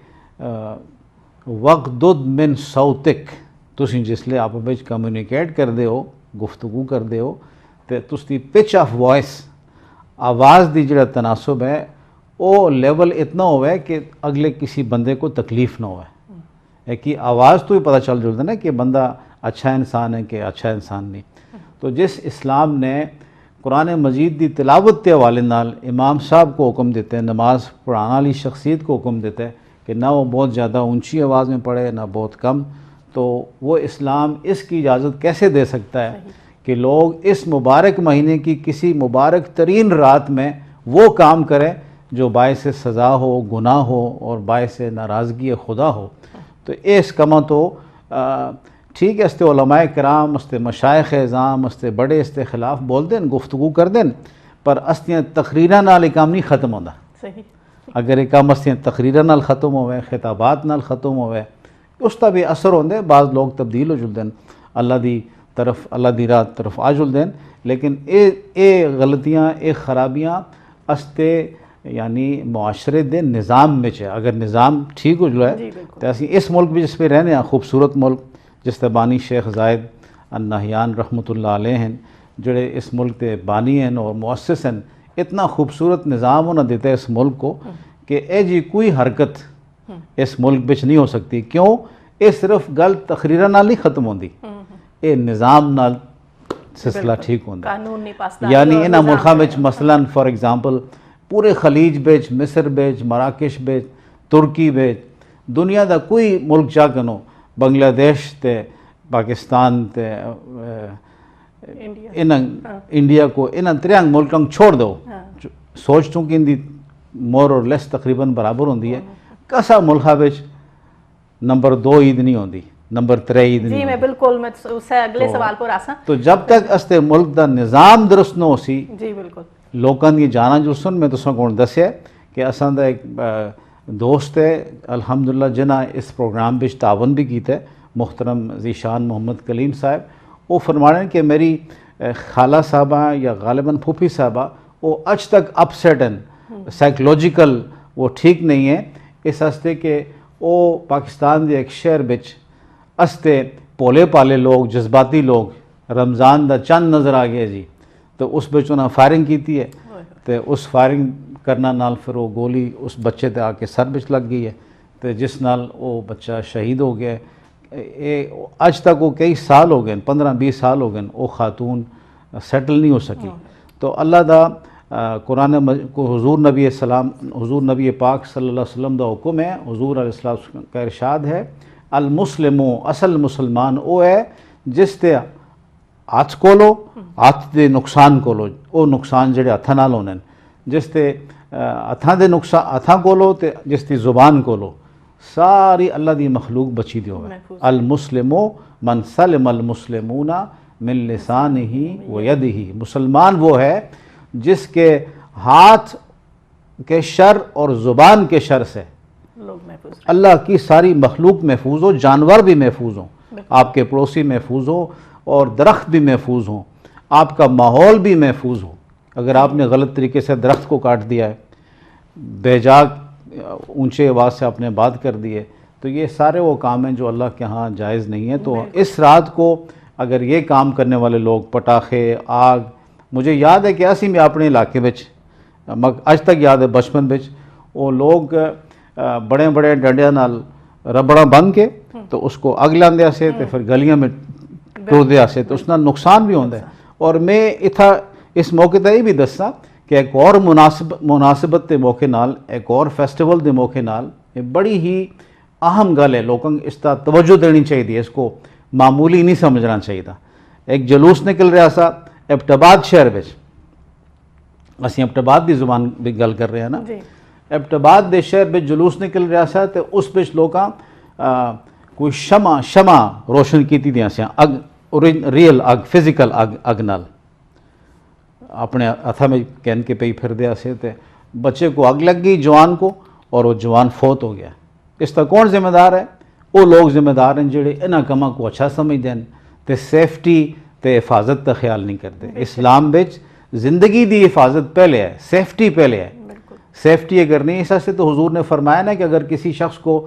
وَغْضُضْ مِنْ صَوْتِكَ, تُسی جسلے آپ وچ کمیونیکیٹ کردے ہو, گفتگو کردے ہو, تے تُسی پچ آف وائس آواز دی جڑا تناسب ہے وہ لیول اتنا ہوئے کہ اگلے کسی بندے کو تکلیف نہ ہوئے. ایک ہی آواز تو ہی پتہ چل جاتا نا کہ بندہ اچھا انسان ہے کہ اچھا انسان نہیں. تو جس اسلام نے قرآن مجید دی تلاوت کے حوالے نال امام صاحب کو حکم دیتے ہیں, نماز پڑھانے والی شخصیت کو حکم دیتا ہے کہ نہ وہ بہت زیادہ اونچی آواز میں پڑھے نہ بہت کم, تو وہ اسلام اس کی اجازت کیسے دے سکتا ہے کہ لوگ اس مبارک مہینے کی کسی مبارک ترین رات میں وہ کام کریں جو باعث سزا ہو, گناہ ہو اور باعث ناراضگی خدا ہو. تو اس کما تو ٹھیک ہے, استے علماء کرام, استے مشائخ اعظام, استے بڑے استے خلاف بول دیں, گفتگو کر دیں, پر استیاں تقریراں نال کام نہیں ختم ہوتا. صحیح. اگر ایک کام استیاں تقریراں نال ختم ہوئے, خطابات نال ختم ہوئے, اس کا بھی اثر ہوندے, بعض لوگ تبدیل ہو جلدیں, اللہ دی طرف, اللہ دی راہ طرف آ جلدیں. لیکن اے غلطیاں, اے خرابیاں استے یعنی معاشرے دے نظام میں ہے. اگر نظام ٹھیک ہو جائے تو اسی اس ملک بھی جس پہ رہنے ہیں, خوبصورت ملک جس تے بانی شیخ زائد النہیان رحمۃ اللہ علیہ ہیں, جڑے اس ملک کے بانی ہیں اور مؤسس ہیں, اتنا خوبصورت نظام انہوں نے دیتا ہے اس ملک کو کہ اے جی کوئی حرکت اس ملک بچ نہیں ہو سکتی. کیوں؟ اے صرف گل تقریراں نال نہیں ختم ہوندی, اے نظام نال سلسلہ ٹھیک ہوندا. قانون نہیں پاس. یعنی انہاں ملکاں وچ مثلاً فار ایگزامپل پورے خلیج بچ, مصر بچ, مراکش بچ, ترکی بچ, دنیا دا کوئی ملک جا کنو, بنگلہ دیش تے پاکستان تے انڈیا کو, انہاں تریانگ ملکاں چھوڑ دو, سوچ چوں کہ ان دی مور اور لیس تقریباً برابر ہوندی ہے. کسا ملکہ بچ نمبر 2 عید نہیں ہوندی, نمبر 3 عید نہیں. جی میں بالکل, میں اس سے اگلے سوال پر آساں. تو جب تک استے ملک دا نظام درست نہ ہو سی, جی بالکل, لوکاں دی جانا جو سن, میں تساں کو دسیا کہ اساں دا ایک دوست ہے الحمدللہ جنہاں اس پروگرام بچ تعاون بھی کیتا ہے, محترم ذیشان محمد کلیم صاحب. وہ فرما رہے ہیں کہ میری خالہ صاحبہ یا غالباً پھوپھی صاحبہ وہ اج تک اپ سیٹ ہیں, سائیکلوجیکل وہ ٹھیک نہیں ہے, اس واسطے کہ وہ پاکستان دے ایک شہر بچ استے پولے پالے لوگ, جذباتی لوگ, رمضان دا چند نظر آ گیا جی, تو اس بچ انہاں فائرنگ کیتی ہے, تو اس فائرنگ کرنا نال پھر وہ گولی اس بچے تے آ کے سر بچ لگ گئی ہے, تو جس نال وہ بچہ شہید ہو گیا. اج تک وہ کئی سال ہو گئے, 15-20 سال ہو گئے, وہ خاتون سیٹل نہیں ہو سکی. تو اللہ دا قرآن کو حضور نبی پاک صلی اللہ علیہ وسلم دا حکم ہے, حضور علیہ السلام کا ارشاد ہے, المسلمو, اصل مسلمان وہ ہے جس تے ہاتھ کھولو, ہاتھ دے نقصان کھولو, وہ نقصان جڑے ہاتھاں نال ہونے, جس تے ہاتھاں دے نقصان ہاتھاں کھولو تے جس دی زبان کھولو, ساری اللہ دی مخلوق بچی دی ہوئے. المسلمو من سلم المسلمون من لسانہ و یدہ, مسلمان وہ ہے جس کے ہاتھ کے شر اور زبان کے شر سے اللہ کی ساری مخلوق محفوظ ہو, جانور بھی محفوظ ہوں, آپ کے پڑوسی محفوظ ہوں, اور درخت بھی محفوظ ہوں, آپ کا ماحول بھی محفوظ ہو. اگر آپ نے غلط طریقے سے درخت کو کاٹ دیا ہے, بے جا اونچے آواز سے آپ نے بات کر دی ہے, تو یہ سارے وہ کام ہیں جو اللہ کے ہاں جائز نہیں ہیں. تو اس رات کو اگر یہ کام کرنے والے لوگ, پٹاخے, آگ, مجھے یاد ہے کہ اسی میں اپنے علاقے بچ اج تک یاد ہے بچپن بچ وہ لوگ بڑے بڑے ڈنڈیاں نال ربڑاں بن کے تو اس کو اگ لاندے سے تے پھر گلیاں میں ٹر دیا سے, تو اس نال نقصان بھی ہوتا ہے. اور میں اتھا اس موقع تے یہ بھی دساں کہ ایک اور مناسبت کے موقع نال, ایک اور فیسٹیول کے موقع نال, بڑی ہی اہم گل ہے، لوگوں کو اس کا توجہ دینی چاہیے، اس کو معمولی نہیں سمجھنا چاہیے۔ ایک جلوس نکل رہا سا ایبٹ آباد شہر میں، اسی ایبٹ آباد کی زبان بھی گل کر رہے ہیں نا، ایبٹ آباد دے شہر میں جلوس نکل رہا سا تو اس بچ لوگاں کوئی شمع روشن کیتی دیاں سیاں، اگ ریئل اگ، فزیکل اگ نال اپنے ہاتھا میں کہن کے پئی پھر دیا سے، تے بچے کو اگ لگ گئی جوان کو، اور وہ جوان فوت ہو گیا۔ اس کا کون ذمہ دار ہے؟ وہ لوگ ذمہ دار ہیں جڑے انہاں کماں کو اچھا سمجھتے ہیں تے سیفٹی تے حفاظت کا خیال نہیں کرتے۔ اسلام بچ زندگی دی حفاظت پہلے ہے، سیفٹی پہلے ہے۔ سیفٹی اگر نہیں، اس سے تو حضور نے فرمایا نا کہ اگر کسی شخص کو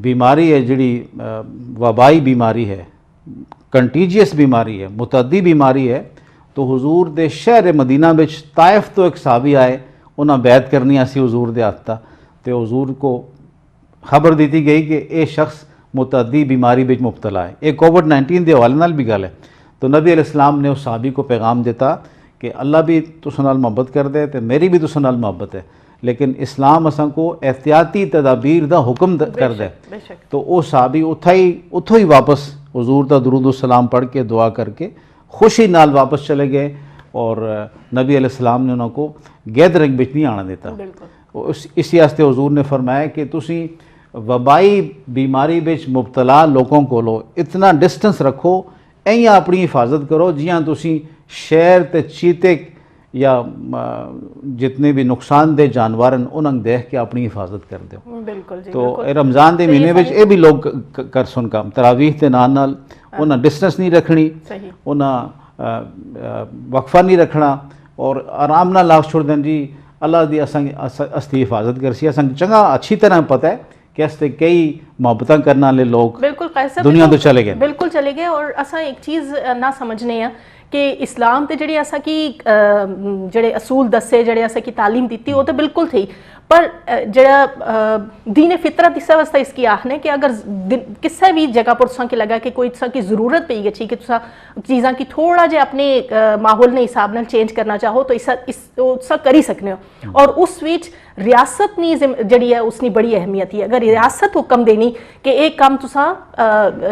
بیماری ہے جڑی وبائی بیماری ہے، کنٹیجیس بیماری ہے، متعدی بیماری ہے، تو حضور دے شہر مدینہ بچ طائف تو ایک صحابی آئے، انہاں بیعت کرنی اسی حضور دے ہاتھ، تے حضور کو خبر دیتی گئی کہ اے شخص متعدی بیماری بچ مبتلا ہے۔ ایک کووڈ-19 دے حوالے نال بھی گل ہے، تو نبی علیہ السلام نے اس صحابی کو پیغام دیتا کہ اللہ بھی تساں نال محبت کر دے تے میری بھی تساں نال محبت ہے، لیکن اسلام اساں کو احتیاطی تدابیر دا حکم کر دے۔ تو وہ صحابی اتھو ہی واپس حضور دا درود و سلام پڑھ کے دعا کر کے خوشی نال واپس چلے گئے، اور نبی علیہ السلام نے انہوں کو گیدرنگ بچ نہیں آنا دیتا۔ اسی واسطے حضور نے فرمایا کہ تسی وبائی بیماری بچ مبتلا لوگوں کو اتنا ڈسٹنس رکھو، ایاں اپنی حفاظت کرو جیاں تسی شیر تے چیتے یا جتنے بھی نقصان دہ جانور ہیں انہاں دیکھ کے اپنی حفاظت کر دیو۔ بالکل جی، تو رمضان دے مہینے وچ اے بھی لوگ کر سن کام، تراویح دے نال انہاں ڈسٹنس نہیں رکھنی، انہاں وقفہ نہیں رکھنا، اور آرام نال لاکھ چھوڑ دیں جی اللہ دی استی حفاظت کرسی۔ اساں چنگا اچھی طرح پتہ ہے کہ اس تے کئی محبتاں کرنے والے لوگ دنیا تو چلے گئے، بالکل چلے گئے۔ اور اساں ایک چیز نہ سمجھنے ہیں کہ اسلام تے جڑی اساں کی جڑے اصول دسے، جڑے اساں کی تعلیم دیتی، وہ تو بالکل تھی، پر جڑا دین فطرت اس واسطے اس کی آخنے کہ اگر کسے بھی جگہ پر تساں کی لگا کہ کوئی تساں کی ضرورت پئی گئی کہ تساں چیزاں کی تھوڑا جے اپنے ماحول نے حساب نال چینج کرنا چاہو تو اس کری سکنے ہو۔ اور اس وچ ریاست نی جڑی ہے اس نی بڑی اہمیت ہے۔ اگر ریاست حکم دینی کہ ایک کام تساں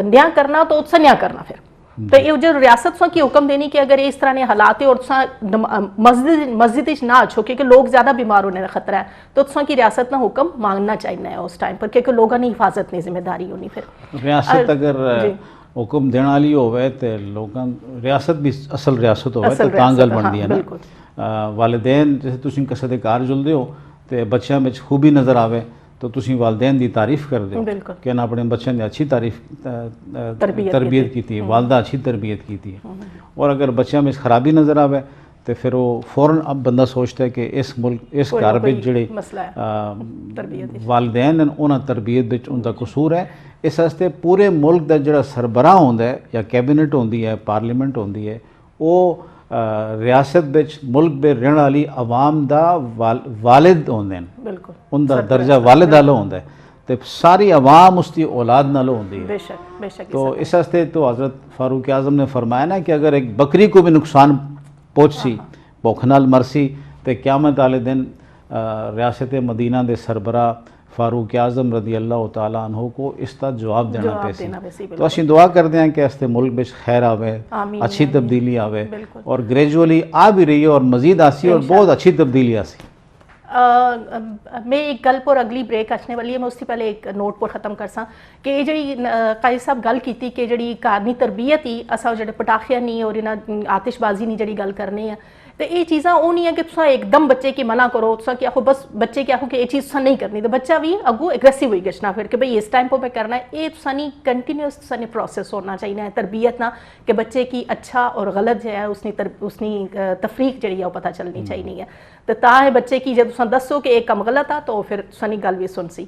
نیا کرنا تو تساں نیا کرنا، پھر تو یہ جو ریاست کی حکم دینی کہ اگر اس طرح نے حالات ہے اور تساں مسجد نہ اچھو کیونکہ لوگ زیادہ بیمار ہونے کا خطرہ ہے، تو تساں کی ریاست نہ حکم مانگنا چاہیے ہے اس ٹائم پر، کیونکہ لوگوں نے حفاظت نہیں ذمہ داری ہونی۔ پھر ریاست اگر حکم دینے والی ہوئے تو لوگوں ریاست بھی اصل ریاست ہوئے تو تاں گل بندی ہے نا۔ والدین جیسے تسی کسے دے کار جلدے ہو تو بچیاں میں خوبی نظر آوے تو تسی والدین دی تعریف کر دو کہ انہاں اپنے بچوں نے اچھی تربیت کی تھی، والدہ اچھی تربیت کی تھی۔ اور اگر بچوں میں خرابی نظر آوے تو پھر وہ فوراً اب بندہ سوچتا ہے کہ اس ملک اس گھر وچ جڑے والدین ہیں انہاں تربیت وچ ان دا قصور ہے۔ اس واسطے پورے ملک دا جڑا سربراہ ہوندا ہے یا کیبنٹ ہوندی ہے، پارلیمنٹ ہوندی ہے، وہ ریاست بچ ملک بے رہن والی عوام دا والد ہوندے ہیں، ان دا درجہ والد والا ہوندا ہے، تو ساری عوام اس کی اولاد نال ہوندی ہے۔ تو اس واسطے تو حضرت فاروق اعظم نے فرمایا نا کہ اگر ایک بکری کو بھی نقصان پہنچسی، بھوک نال مرسی، تو قیامت والے دن ریاست مدینہ دے سربراہ فاروق اعظم رضی اللہ تعالیٰ عنہ کو اس کا جواب دینا پیسی۔ تو اسی دعا کرتے ہیں کہ اس تے ملک بچ خیر آوے، اچھی تبدیلی آوے، اور گریجولی آ بھی رہی ہے اور مزید آسی اور بہت اچھی تبدیلی آسی۔ میں ایک گل پر اگلی بریک اچھنے والی ہے، میں اس سے پہلے ایک نوٹ پر ختم کرساں کہ یہ جڑی قائد صاحب گل کیتی کہ جڑی کارنی تربیت ہی اساں جڑے پٹاخیاں نہیں اور آتش بازی نہیں جڑی گل کرنے ہیں، تو یہ چیزاں وہ نہیں ہے کہ تساں ایک دم بچے کی منع کرو، تساں کہ آخو بس بچے کی آخو کہ یہ چیز تساں نہیں کرنی، تو بچہ بھی اگو اگریسو ہوئی گچنا پھر کہ بھئی اس ٹائم پہ میں کرنا ہے۔ یہ تساں نہیں کنٹینیوس تساں نے پروسیس ہونا چاہیے تربیت نہ، کہ بچے کی اچھا اور غلط جو ہے اس نے تفریق جڑی ہے وہ پتہ چلنی چاہیے ہے، تو تا ہے بچے کی جب تساں دسو کہ ایک کم غلط آ تو پھر تساں نہیں گل بھی سن سی۔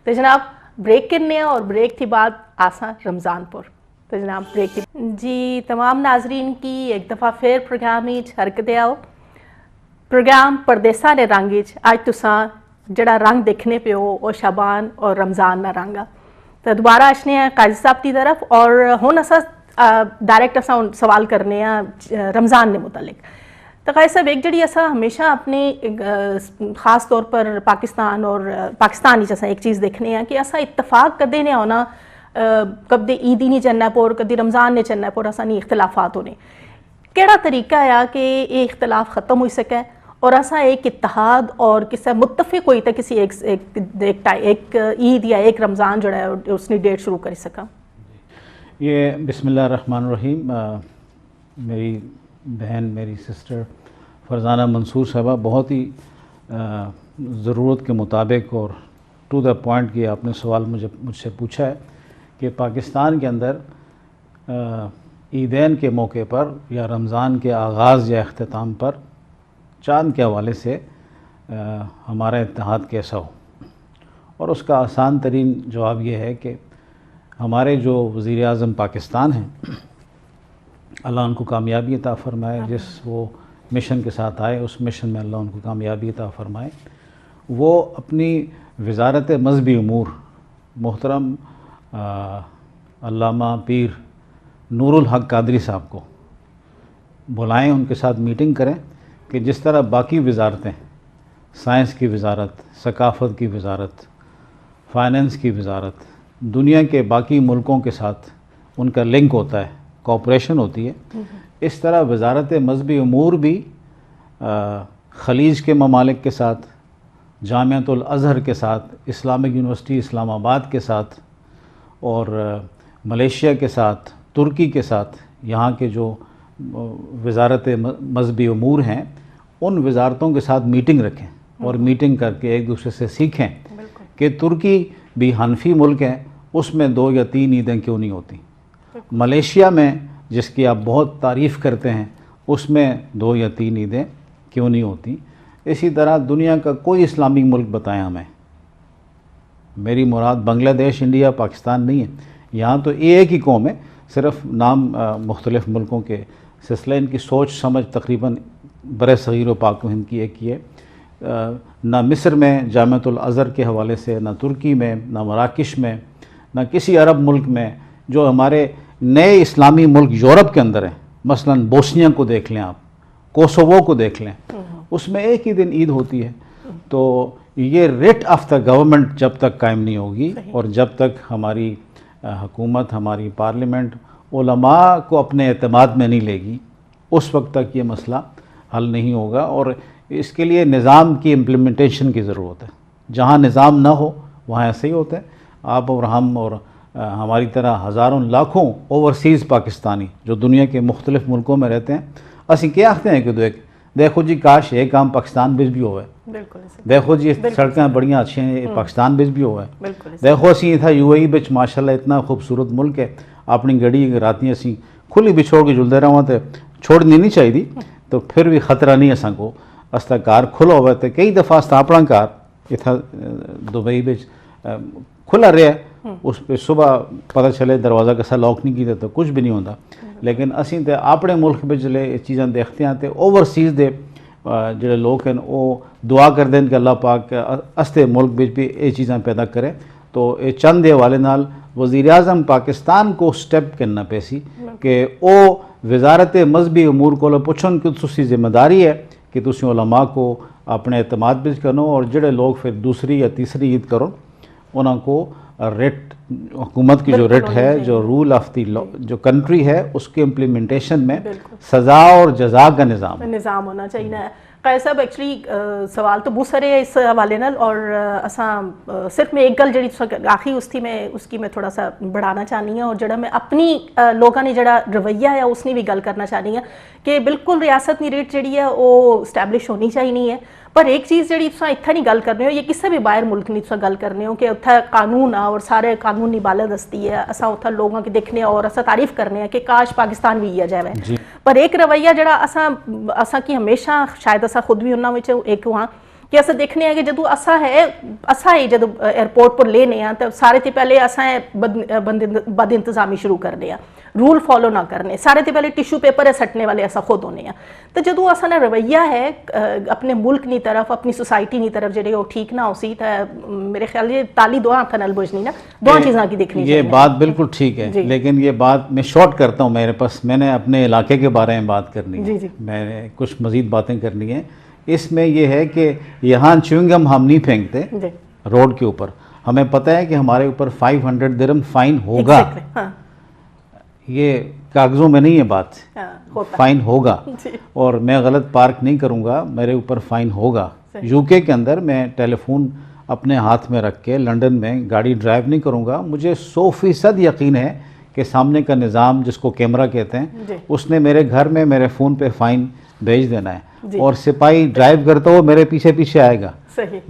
تو جناب بریک کرنے ہیں، اور بریک تھی بعد آساں رمضان پر، تو جناب بریک تھی جی تمام ناظرین کی ایک دفعہ پھر پروگرام حرکت آؤ۔ پروگرام پردیساں نے رنگ اج تساں جڑا رنگ دیکھنے پہ ہو وہ شابان اور رمضان کا رنگ آ، تو دوبارہ اچھنے ہیں قاضی صاحب کی طرف، اور ہن اساں ڈائریکٹ اساں سوال کرنے ہیں رمضان نے متعلق۔ تو قائد صاحب ایک جڑی ایسا ہمیشہ اپنے خاص طور پر پاکستان اور پاکستان جیسا ایک چیز دیکھنے ہیں کہ ایسا اتفاق کدے نہیں ہونا کبھی عیدی نہیں چلنا پور کدی رمضان نہیں چلنا پور ایسا نہیں اختلافات ہونے کیڑا طریقہ ہے کہ یہ اختلاف ختم ہو سکے اور ایسا ایک اتحاد اور کسی متفق ہوئی تھا کسی ایک عید یا ایک رمضان جو ہے اس نے ڈیٹ شروع کر سکا. یہ بسم اللہ الرحمن الرحیم میری بہن میری سسٹر فرزانہ منصور صاحبہ بہت ہی ضرورت کے مطابق اور ٹو دا پوائنٹ کہ آپ نے سوال مجھ سے پوچھا ہے کہ پاکستان کے اندر عیدین کے موقع پر یا رمضان کے آغاز یا اختتام پر چاند کے حوالے سے ہمارا اتحاد کیسا ہو. اور اس کا آسان ترین جواب یہ ہے کہ ہمارے جو وزیر اعظم پاکستان ہیں اللہ ان کو کامیابی عطا فرمائے, جس وہ مشن کے ساتھ آئے اس مشن میں اللہ ان کو کامیابی عطا فرمائے. وہ اپنی وزارت مذہبی امور محترم علامہ پیر نور الحق قادری صاحب کو بلائیں, ان کے ساتھ میٹنگ کریں کہ جس طرح باقی وزارتیں سائنس کی وزارت, ثقافت کی وزارت, فائننس کی وزارت, دنیا کے باقی ملکوں کے ساتھ ان کا لنک ہوتا ہے, کوآپریشن ہوتی ہے, اس طرح وزارت مذہبی امور بھی خلیج کے ممالک کے ساتھ, جامعۃ الازہر کے ساتھ, اسلامک یونیورسٹی اسلام آباد کے ساتھ اور ملیشیا کے ساتھ, ترکی کے ساتھ, یہاں کے جو وزارت مذہبی امور ہیں ان وزارتوں کے ساتھ میٹنگ رکھیں اور میٹنگ کر کے ایک دوسرے سے سیکھیں کہ ترکی بھی حنفی ملک ہے, اس میں 2 یا 3 عیدیں کیوں نہیں ہوتی. ملیشیا میں جس کی آپ بہت تعریف کرتے ہیں اس میں 2 یا 3 عیدیں کیوں نہیں ہوتی. اسی طرح دنیا کا کوئی اسلامی ملک بتائیں ہمیں, میری مراد بنگلہ دیش, انڈیا, پاکستان نہیں ہے, یہاں تو ایک ہی قوم ہے, صرف نام مختلف ملکوں کے سلسلہ, ان کی سوچ سمجھ تقریباً بر صغیر و پاک و ہند کی ایک ہی ہے. نہ مصر میں جامعۃ الازہر کے حوالے سے, نہ ترکی میں, نہ مراکش میں, نہ کسی عرب ملک میں. جو ہمارے نئے اسلامی ملک یورپ کے اندر ہیں, مثلا بوسنیا کو دیکھ لیں آپ, کوسوو کو دیکھ لیں, اس میں ایک ہی دن عید ہوتی ہے. تو یہ ریٹ آف دا گورنمنٹ جب تک قائم نہیں ہوگی اور جب تک ہماری حکومت, ہماری پارلیمنٹ علماء کو اپنے اعتماد میں نہیں لے گی, اس وقت تک یہ مسئلہ حل نہیں ہوگا. اور اس کے لیے نظام کی امپلیمنٹیشن کی ضرورت ہے. جہاں نظام نہ ہو وہاں ایسے ہی ہوتا ہے. آپ اور ہم اور ہماری طرح ہزاروں لاکھوں اوورسیز پاکستانی جو دنیا کے مختلف ملکوں میں رہتے ہیں, اسی کیا آختے ہیں کہ دیکھو جی کاش یہ کام پاکستان بچ بھی ہوئے, دیکھو جی سڑکیں بڑیاں اچھی ہیں پاکستان بچ بھی ہوئے, دیکھو اسی تھا یو اے ای بچ ماشاءاللہ اتنا خوبصورت ملک ہے, اپنی گڑی راتیں اسی کھلی بھی چھوڑ کے جلدے رہا تو چھوڑنی نہیں چاہیے. تو پھر بھی خطرہ نہیں اساں کو, استا کار کھلا ہوا تو کئی دفعہ استا اپنا کار اتنا دبئی بچ کھلا رہا, اس پہ صبح پتہ چلے دروازہ کسا لاک نہیں کیتا تو کچھ بھی نہیں ہوتا. لیکن اسی تے اپنے ملک بچ جلے چیزاں دیکھتے ہیں تو اوورسیز دے جڑے لوگ ہیں وہ دعا کر دیں کہ اللہ پاک استے ملک بچ بھی یہ چیزاں پیدا کرے. تو یہ چند دے والے نال وزیر اعظم پاکستان کو سٹیپ کرنا پیسی کہ او وزارت مذہبی امور کو پوچھن کہ تسی ذمہ داری ہے کہ تسی علماء کو اپنے اعتماد بچ کرو, اور جڑے لوگ پھر دوسری یا تیسری عید کرو انہوں کو ریٹ, حکومت کی جو ریٹ ہے, جو رول آف دی جو کنٹری ہے اس کے امپلیمنٹیشن میں سزا اور جزا کا نظام ہونا چاہیے. قائد صاحب ایکچولی سوال تو بہت سارے اس حوالے نال, اور اساں صرف میں ایک گل جڑی آخری اس کی میں تھوڑا سا بڑھانا چاہنی ہوں, اور جڑا میں اپنی لوگوں نے جڑا رویہ ہے اس نے بھی گل کرنا چاہنی ہوں کہ بالکل ریاست کی ریٹ جڑی ہے وہ اسٹیبلش ہونی چاہیے ہے. پر ایک چیز جڑی تساں اتھا نہیں گل کرنے ہو, یہ کسی بھی باہر ملک نہیں تساں گل کرنے ہو کہ اتھا قانون اور سارے قانونی بالادستی ہے, اساں اتھا لوگوں کی دیکھنے اور اساں تعریف کرنے ہیں کہ کاش پاکستان بھی یہ جائے. پر ایک رویہ جڑا اساں کی ہمیشہ شاید اساں خود بھی انہاں وچ ایک ہاں کہ اسا دیکھنے ہیں کہ جدو اسا ہی جدو ایئرپورٹ پر لینے ہیں تو سارے تھی پہلے اسا بد انتظامی شروع کرنے ہیں, رول فالو نہ کرنے, سارے تھی پہلے ٹیشو پیپر ہے سٹنے والے ایسا خود ہونے ہیں. تو جدو اسا نا رویہ ہے اپنے ملک نی طرف اپنی سوسائٹی نی طرف جڑے وہ ٹھیک نہ ہو سی تو میرے خیال یہ تالی دو ہاتھ نال بجنی نا, دو چیزاں کی دیکھنی یہ بات بالکل ٹھیک ہے, لیکن یہ بات میں شارٹ کرتا ہوں, میرے پاس میں نے اپنے علاقے کے بارے میں بات کرنی ہے, میں نے کچھ مزید باتیں کرنی ہیں. اس میں یہ ہے کہ یہاں چیونگم ہم نہیں پھینکتے روڈ کے اوپر, ہمیں پتہ ہے کہ ہمارے اوپر 500 درہم فائن ہوگا, یہ کاغذوں میں نہیں ہے بات, فائن ہوگا, اور میں غلط پارک نہیں کروں گا میرے اوپر فائن ہوگا. یو کے اندر میں ٹیلی فون اپنے ہاتھ میں رکھ کے لنڈن میں گاڑی ڈرائیو نہیں کروں گا, مجھے 100% یقین ہے کہ سامنے کا نظام جس کو کیمرہ کہتے ہیں اس نے میرے گھر میں میرے فون پہ فائن بھیج دینا ہے, اور سپاہی ڈرائیو کرتا ہو میرے پیچھے پیچھے آئے گا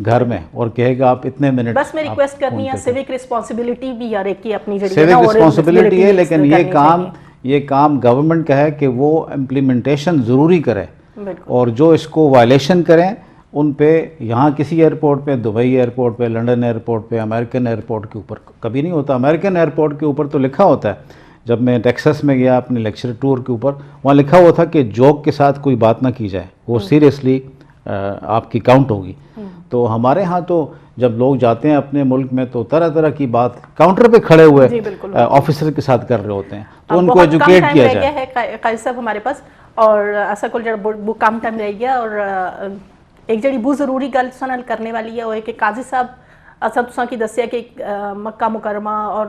گھر میں اور کہے گا آپ اتنے منٹ. بس میں ریکویسٹ کرنی ہے سیوک رسپانسبلٹی بھی یار ایک اپنی جڑی سیوک رسپانسبلٹی ہے, لیکن یہ کام گورنمنٹ کا ہے کہ وہ امپلیمنٹیشن ضروری کرے, اور جو اس کو وائلیشن کریں ان پہ یہاں کسی ایئرپورٹ پہ, دبئی ایئرپورٹ پہ, لنڈن ایئرپورٹ پہ, امریکن ایئرپورٹ کے اوپر کبھی نہیں ہوتا. امریکن ایئرپورٹ کے اوپر تو لکھا ہوتا ہے, جب میں ٹیکسس میں گیا اپنے لیکچر ٹور کے اوپر, وہاں لکھا ہوا تھا کہ جوک کے ساتھ کوئی بات نہ کی جائے, وہ سیریسلی آپ کی کاؤنٹ ہوگی. تو ہمارے ہاں تو جب لوگ جاتے ہیں اپنے ملک میں تو طرح طرح کی بات کاؤنٹر پہ کھڑے ہوئے آفیسر کے ساتھ کر رہے ہوتے ہیں, تو ان کو ایجوکیٹ کیا جائے. قائد صاحب ہمارے پاس اور ایسا کل جڑا وہ کام ٹائم رہ گیا, اور ایک جڑی بہت ضروری گل سنل کرنے والی ہے وہ ہے کہ قاضی صاحب اصل تساں کی دسیا کہ مکہ مکرمہ اور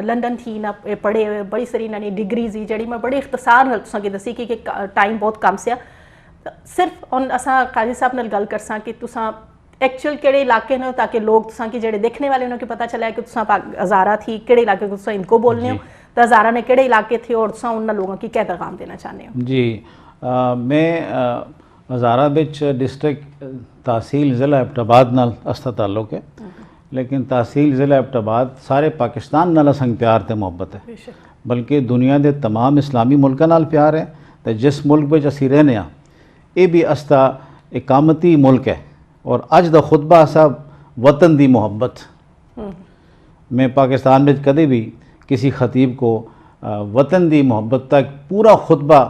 لنڈن تھی نہ پڑھے بڑی ساری نانی ڈگریز ہی جڑی میں بڑے اختصار نال تساں کی دسی کہ ٹائم بہت کم سیا, صرف ان اساں قاضی صاحب نال گل کرساں کہ تساں ایکچوئل کیڑے علاقے نے تاکہ لوگ تساں کی جڑے دیکھنے والے انہوں کی پتہ چلا ہے کہ تساں ہزارہ تھی کیڑے علاقے کو تساں ان کو بولنے ہو, تو ہزارہ نے کیڑے علاقے تھے اور تساں ان لوگوں کی کیا پیغام دینا چاہنے ہو. جی میں ہزارہ بچ ڈسٹرکٹ تحصیل ضلع ایبٹ آباد نال استا تعلق ہے, لیکن تحصیل ضلع ایبٹ آباد سارے پاکستان نال اساں پیار تے محبت ہے, بلکہ دنیا دے تمام اسلامی ملکاں نال پیار ہے. تو جس ملک وچ اسی رہنے ہاں یہ بھی استا اقامتی ملک ہے, اور اج دا خطبہ سا وطن دی محبت. میں پاکستان میں کدے بھی کسی خطیب کو وطن دی محبت تک پورا خطبہ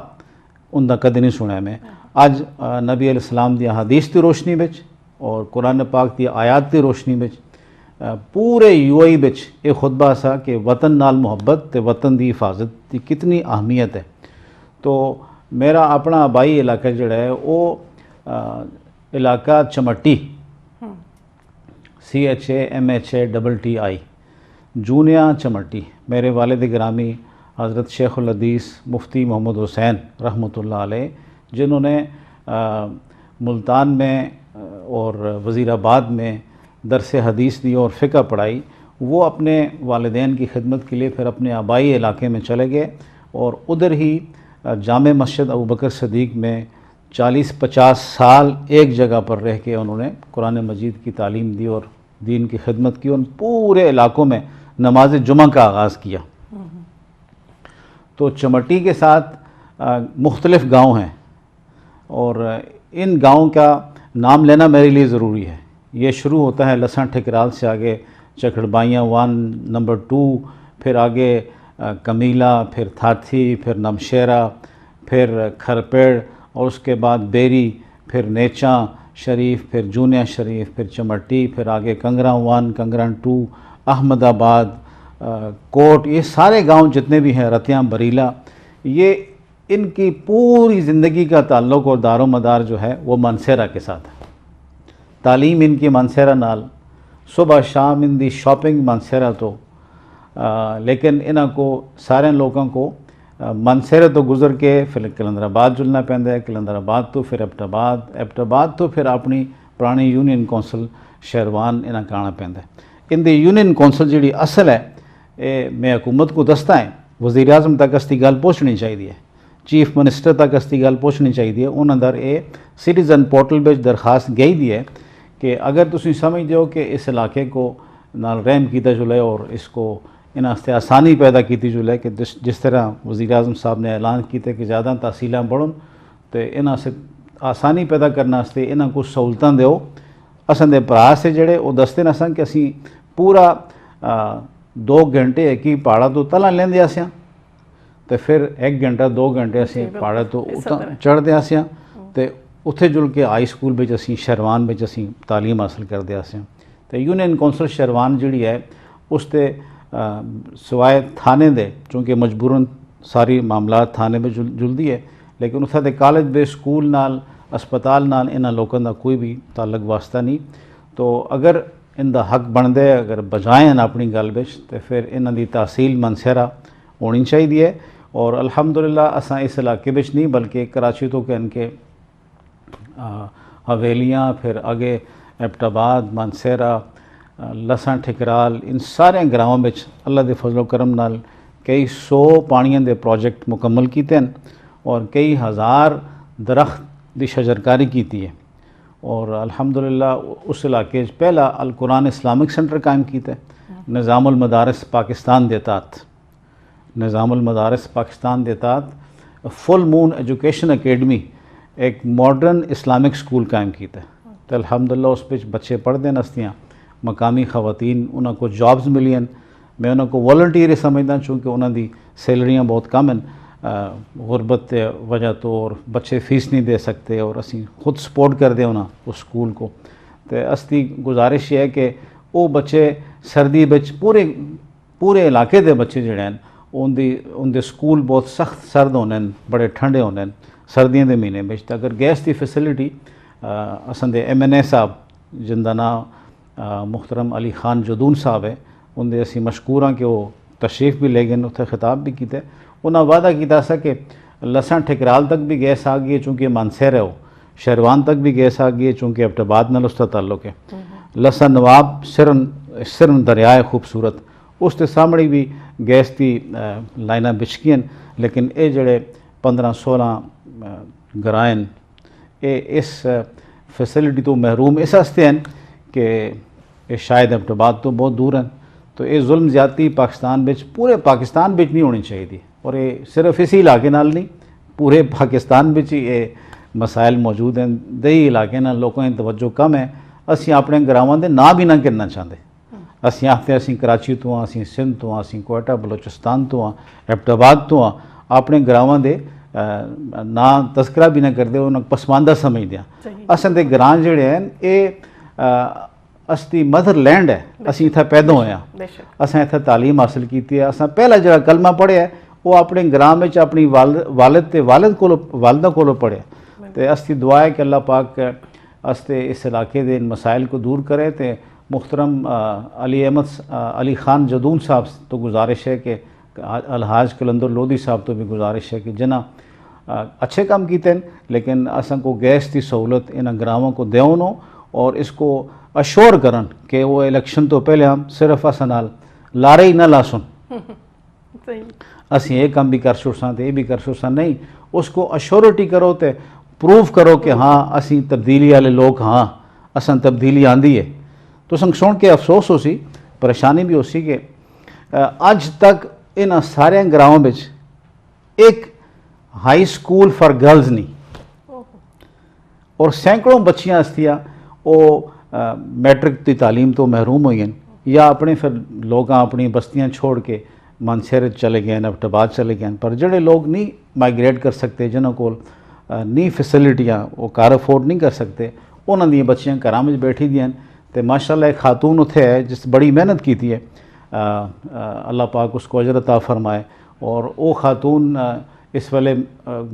ان دا کدے نہیں سنیا. میں اج نبی علیہ السلام دی حدیث دی روشنی بچ اور قرآن پاک دی آیات دی روشنی بچ پورے یو اے بچ یہ خطبہ سا کہ وطن نال محبت تے وطن دی حفاظت دی کتنی اہمیت ہے. تو میرا اپنا آبائی علاقہ جڑا ہے وہ علاقہ چمٹی, CHAMHATTI, جونیا چمٹی. میرے والد گرامی حضرت شیخ الحدیث مفتی محمد حسین رحمۃ اللہ علیہ, جنہوں نے ملتان میں اور وزیر آباد میں درس حدیث دی اور فقہ پڑھائی, وہ اپنے والدین کی خدمت کے لیے پھر اپنے آبائی علاقے میں چلے گئے, اور ادھر ہی جامع مسجد ابوبکر صدیق میں 40-50 سال ایک جگہ پر رہ کے انہوں نے قرآن مجید کی تعلیم دی اور دین کی خدمت کی. ان پورے علاقوں میں نماز جمعہ کا آغاز کیا. تو چمٹی کے ساتھ مختلف گاؤں ہیں, اور ان گاؤں کا نام لینا میرے لیے ضروری ہے. یہ شروع ہوتا ہے لساں ٹھکرال سے آگے چکھڑبائیاں 1 نمبر 2, پھر آگے کمیلا, پھر تھاتھی, پھر نمشیرہ, پھر کھرپیڑ, اور اس کے بعد بیری, پھر نیچاں شریف, پھر جونیا شریف, پھر چمٹی, پھر آگے کنگراں 1, کنگراں 2, احمد آباد, کوٹ. یہ سارے گاؤں جتنے بھی ہیں, رتیاں, بریلہ, یہ ان کی پوری زندگی کا تعلق اور دار و مدار جو ہے وہ مانسہرہ کے ساتھ ہے. تعلیم ان کی مانسہرہ نال, صبح شام ان دی شاپنگ مانسہرہ تو, لیکن انہاں کو سارے لوگوں کو مانسہرہ تو گزر کے پھر کلندر آباد جلنا پیندا ہے, کلندر آباد تو پھر ایبٹ آباد, ایبٹ آباد تو پھر اپنی پرانی یونین کونسل شیروان انہاں کا آنا پیندا ہے. ان دی یونین کونسل جڑی اصل ہے میں حکومت کو دستا ہے, وزیر اعظم تک اس دی گل پہنچنی چاہیے, چیف منسٹر تک اس دی گل پہنچنی چاہیے. ان اندر یہ سٹیزن پورٹل بچ درخواست گئی دی ہے کہ اگر تسی سمجھ دیو کہ اس علاقے کو نال رحم کیتا جلے اور اس کو ان واسطے آسانی پیدا کیتی جلے کہ جس طرح وزیر اعظم صاحب نے اعلان کیتے کہ زیادہ تحصیلاں بڑھن تو انہاں سے آسانی پیدا کرنے واسطے انہاں کو سہولتاں دیو. اساں دے بھرا سے جڑے وہ دستے نا سن کہ اسی پورا 2 گھنٹے ایک ہی پہاڑا تو تلاں لیندے آسیاں تے پھر 1 گھنٹہ 2 گھنٹے اسی پہاڑا تو چڑھدے آسیاں تے اتھے جل کے ہائی سکول وچ اسی شیروان وچ اسی تعلیم حاصل کردے آسیاں. تے یونین کونسل شیروان جڑی ہے اس تے سوائے تھانے دے چونکہ مجبوراً ساری معاملات تھانے میں جلدی ہے لیکن اتھے دے کالج دے سکول نال اسپتال نال انہاں لوکاں دا کوئی بھی تعلق واسطہ نہیں. تو اگر ان دا حق بندے اگر بجائیں اپنی گل وچ تے پھر انہاں دی تحصیل منصیرہ ہونی چاہیے. اور الحمدللہ اساں اس علاقے وچ نہیں بلکہ کراچی تو کہن کے حویلیاں پھر آگے ایبٹ آباد مانسیرہ لساں ٹھکرال ان سارے گراؤں میں اللہ دے فضل و کرم نال کئی 100 پانیاں دے پروجیکٹ مکمل کیتے ہیں اور کئی ہزار درخت دی شجرکاری کیتی ہے. اور الحمدللہ اس علاقے پہلا القرآن اسلامک سینٹر قائم کیتا ہے نظام المدارس پاکستان دے تحت. نظام المدارس پاکستان دے تحت فل مون ایجوکیشن اکیڈمی ایک ماڈرن اسلامک سکول قائم کیتا ہے. تو الحمدللہ اس پہ بچے پڑھتے نستیاں مقامی خواتین انہاں کو جابز ملی ہیں. میں انہاں کو والنٹیئر سمجھدا چونکہ انہاں دی سیلریاں بہت کم ہیں غربت کے وجہ تو اور بچے فیس نہیں دے سکتے اور اسی خود سپورٹ کر دیں انہاں اس سکول کو. تو استی گزارش یہ ہے کہ وہ بچے سردی بچ پورے علاقے دے بچے جڑے ہیں ان دے سکول بہت سخت سرد ہونے ہیں بڑے ٹھنڈے ہونے ہیں سردیاں دے مہینے بچ. اگر گیس دی فیسلٹی اساں دے ایم این اے صاحب جن دا نام محترم علی خان جدون صاحب ہے ان دے اسی مشکور ہاں کہ وہ تشریف بھی لے گئے اتنے خطاب بھی کیتے. انہاں وعدہ کیتا سا کہ لساں ٹھکرال تک بھی گیس آ گئی ہے چونکہ مانسیرہ ہو شیروان تک بھی گیس آ گئی ہے چونکہ ایبٹ آباد نال اس کا تعلق ہے. لساں نواب سرن دریائے خوبصورت اس کے سامنے بھی گیس کی لائناں بچ گئی ہیں لیکن اے جڑے 15-16 گرائیں اے اس فیسلٹی تو محروم اس واسطے ہیں کہ یہ شاید ایبٹ آباد تو بہت دور ہیں. تو یہ ظلم زیادتی پاکستان بچ پورے پاکستان بچ نہیں ہونی چاہیے تھی اور یہ صرف اسی علاقے نال نہیں پورے پاکستان بچ ہی یہ مسائل موجود ہیں. دیہی علاقے نال لوگوں کی توجہ کم ہے. اسی اپنے گراواں دے نام بھی نہ کرنا چاہتے. اسی آختے اسی کراچی تو ہاں اسی سندھ تو ہاں اسی کوئٹہ بلوچستان تو ہاں ایبٹ آباد تو ہاں اپنے گراواں دے نا تذکرہ بھی نہ کرتے انہوں پسماندہ سمجھتے ہیں. اصل دے گراں جڑے ہیں یہ استی مدر لینڈ ہے. اسی اتھا پیدا ہوئے ہیں اساں اتھا تعلیم حاصل کیتی ہے. اساں پہلا جڑا کلمہ پڑھے ہے وہ اپنے گراں میں اپنی والد کو والدہ کو پڑھے. تو استی دعا ہے کہ اللہ پاک استے اس علاقے دے ان مسائل کو دور کرے. تو محترم علی خان جدون صاحب تو گزارش ہے کہ الحاج کلندر لودھی صاحب تو بھی گزارش ہے کہ جنہ اچھے کام کیتے ہیں لیکن اساں کو گیس کی سہولت انہاں گراواں کو دیون ہو اور اس کو اشور کرن کہ وہ الیکشن تو پہلے ہم صرف اساں نال لارے ہی نہ لاسن اسی یہ کام بھی کر چھڑساں تے یہ بھی کر چھڑساں. نہیں اس کو اشورٹی کرو تے پروف کرو کہ ہاں اسی تبدیلی والے لوگ ہاں اساں تبدیلی آندی ہے. تو سن کے افسوس ہو سی پریشانی بھی ہو سی کہ اج تک انہاں سارے گراؤں بچ ایک ہائی سکول فار گرلز نہیں اور سینکڑوں بچیاں استیاں وہ میٹرک کی تعلیم تو محروم ہوئی ہیں یا اپنے پھر لوگ اپنی بستیاں چھوڑ کے مانسیرہ چلے گئے ہیں ایبٹ آباد چلے گئے ہیں. پر جڑے لوگ نہیں مائگریٹ کر سکتے جنہوں کو نہیں فیسلٹیاں وہ کار افورڈ نہیں کر سکتے انہوں نے بچیاں گھراں وچ بیٹھی دیاں. تو ماشاءاللہ ایک خاتون اتھے ہے جس بڑی محنت کی ہے اللہ پاک اس کو اجر عطا فرمائے. اور وہ خاتون اس ویلے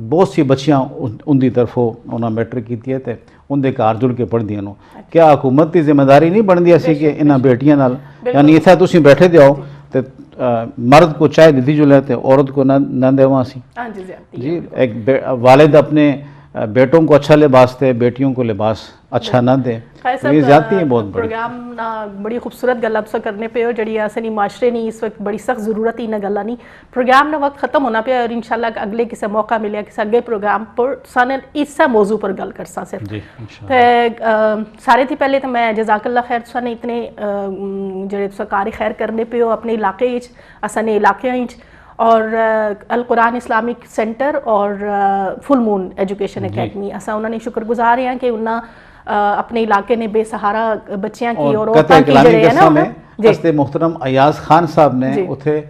بہت سی بچیاں ان دی طرفوں انہاں میٹرک کی ہے تو ان دے گھر جڑ کے پڑھ دیاں نو. کیا حکومت کی ذمہ داری نہیں بن دی سی کہ انہاں بیٹیاں نال یعنی اتھا تسی بیٹھے دیاؤ تو مرد کو چائے دیتی جو لیتے عورت کو نہ دیواں سی. جی ایک والد اپنے بیٹوں کو اچھا لباس دے بیٹیوں کو لباس اچھا نہ دے یہ زیادتی ہے بہت بڑی. پروگرام بڑی خوبصورت گل آپ کرنے پہ ہو جڑی اسے معاشرے نہیں اس وقت بڑی سخت ضرورت ہی نہ گلا نہیں. پروگرام نہ وقت ختم ہونا پیا اور انشاءاللہ اگلے کسی موقع ملیا کسی اگے پروگرام پر سانے اس موضوع پر گل کرساں صرف. سارے تھی پہلے تو میں جزاک اللہ خیر سانے اتنے جڑے کار خیر کرنے پہ ہو اپنے علاقے اساں نے علاقے اور القرآن اسلامک سینٹر اور فل مون ایجوکیشن اکیڈمی اسا انہوں نے شکر گزار ہیں کہ انہاں اپنے علاقے نے بے سہارا بچیاں کی اور عورتاں کی جڑے ہیں نا حضرت محترم ایاز خان صاحب نے اتھے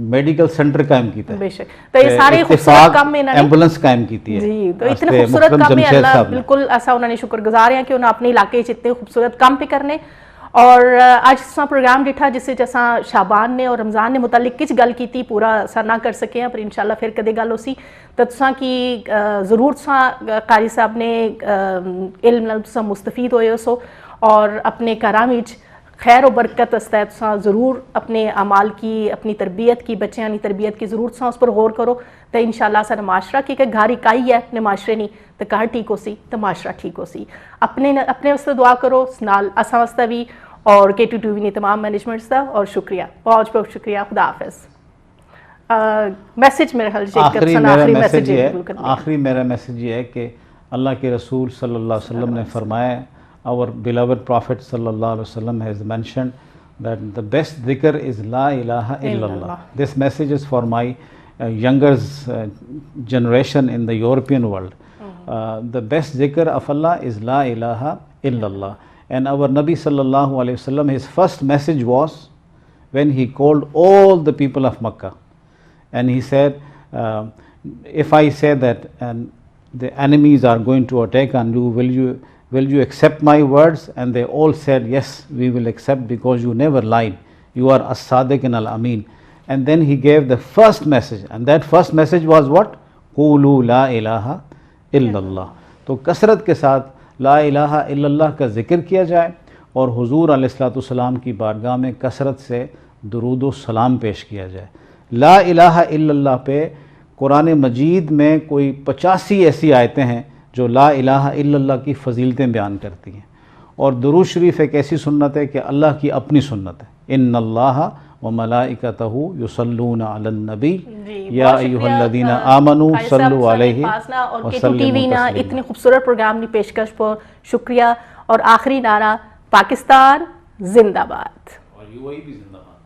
میڈیکل سینٹر قائم کیتا ہے. بے شک تو یہ سارے خوبصورت کام میں ایمبولینس قائم کیتی ہے. جی تو اتنے خوبصورت کام میں اللہ بالکل ایسا انہوں نے شکر گزار ہیں کہ انہوں اپنے علاقے اتنے خوبصورت کام پہ کرنے. اور آج سا پروگرام ڈٹھا جس سے جیسا شابان نے اور رمضان نے متعلق کچھ گل کی پورا سا نہ کر سکے ہیں پر انشاءاللہ پھر کدے گل ہو سی تو تساں کی ضرور تساں قاری صاحب نے علم نال تساں مستفید ہوئے ہو سو اور اپنے گھراں وچ خیر و برکت استا ہے تساں ضرور اپنے اعمال کی اپنی تربیت کی بچیاں کی تربیت کی ضرور تساں اس پر غور کرو تو انشاءاللہ سارا معاشرہ کی کہ گھر اکائی ہے اپنے معاشرے نہیں تو گھر ٹھیک ہو سی تو معاشرہ ٹھیک ہو سی. اپنے واسطے دعا کرو نال اساں واسطے بھی اور KT2V نے تمام مینجمنٹس دا اور شکریہ بہت بہت شکریہ. خدا حافظ. میسج میرے خیال آخری میرا میسج یہ ہے کہ اللہ کے رسول صلی اللہ علیہ وسلم نے فرمایا our beloved prophet sallallahu alaihi wasallam has mentioned that the best dhikr is la ilaha illallah. This message is for my younger generation in the European world. The best dhikr of Allah is la ilaha illallah. And our Nabi sallallahu alaihi wasallam, his first message was when he called all the people of Makkah and he said, if I say that and the enemies are going to attack on you, will you accept my words? And they all said, yes, we will accept because you never lied. You are as-sadiq and al-amin. And then he gave the first message, and that first message was what? Qulu la ilaha illallah. تو کثرت کے ساتھ لا الہ الا اللہ کا ذکر کیا جائے اور حضور علیہ الصلوۃ والسلام کی بارگاہ میں کثرت سے درود و سلام پیش کیا جائے. لا الہ الا اللہ پہ قرآن مجید میں کوئی 85 ایسی آیتیں ہیں جو لا الہ الا اللہ کی فضیلتیں بیان کرتی ہیں. اور درود شریف ایک ایسی سنت ہے کہ اللہ کی اپنی سنت ہے. ان اللہ وملائکتہ یصلون علی النبی یا ایھا الذین آمنوا صلوا علیہ اور KT2V نا اتنے خوبصورت پروگرام کی پیشکش پر شکریہ. اور آخری نعرہ پاکستان زندہ باد اور UAE بھی زندہ باد.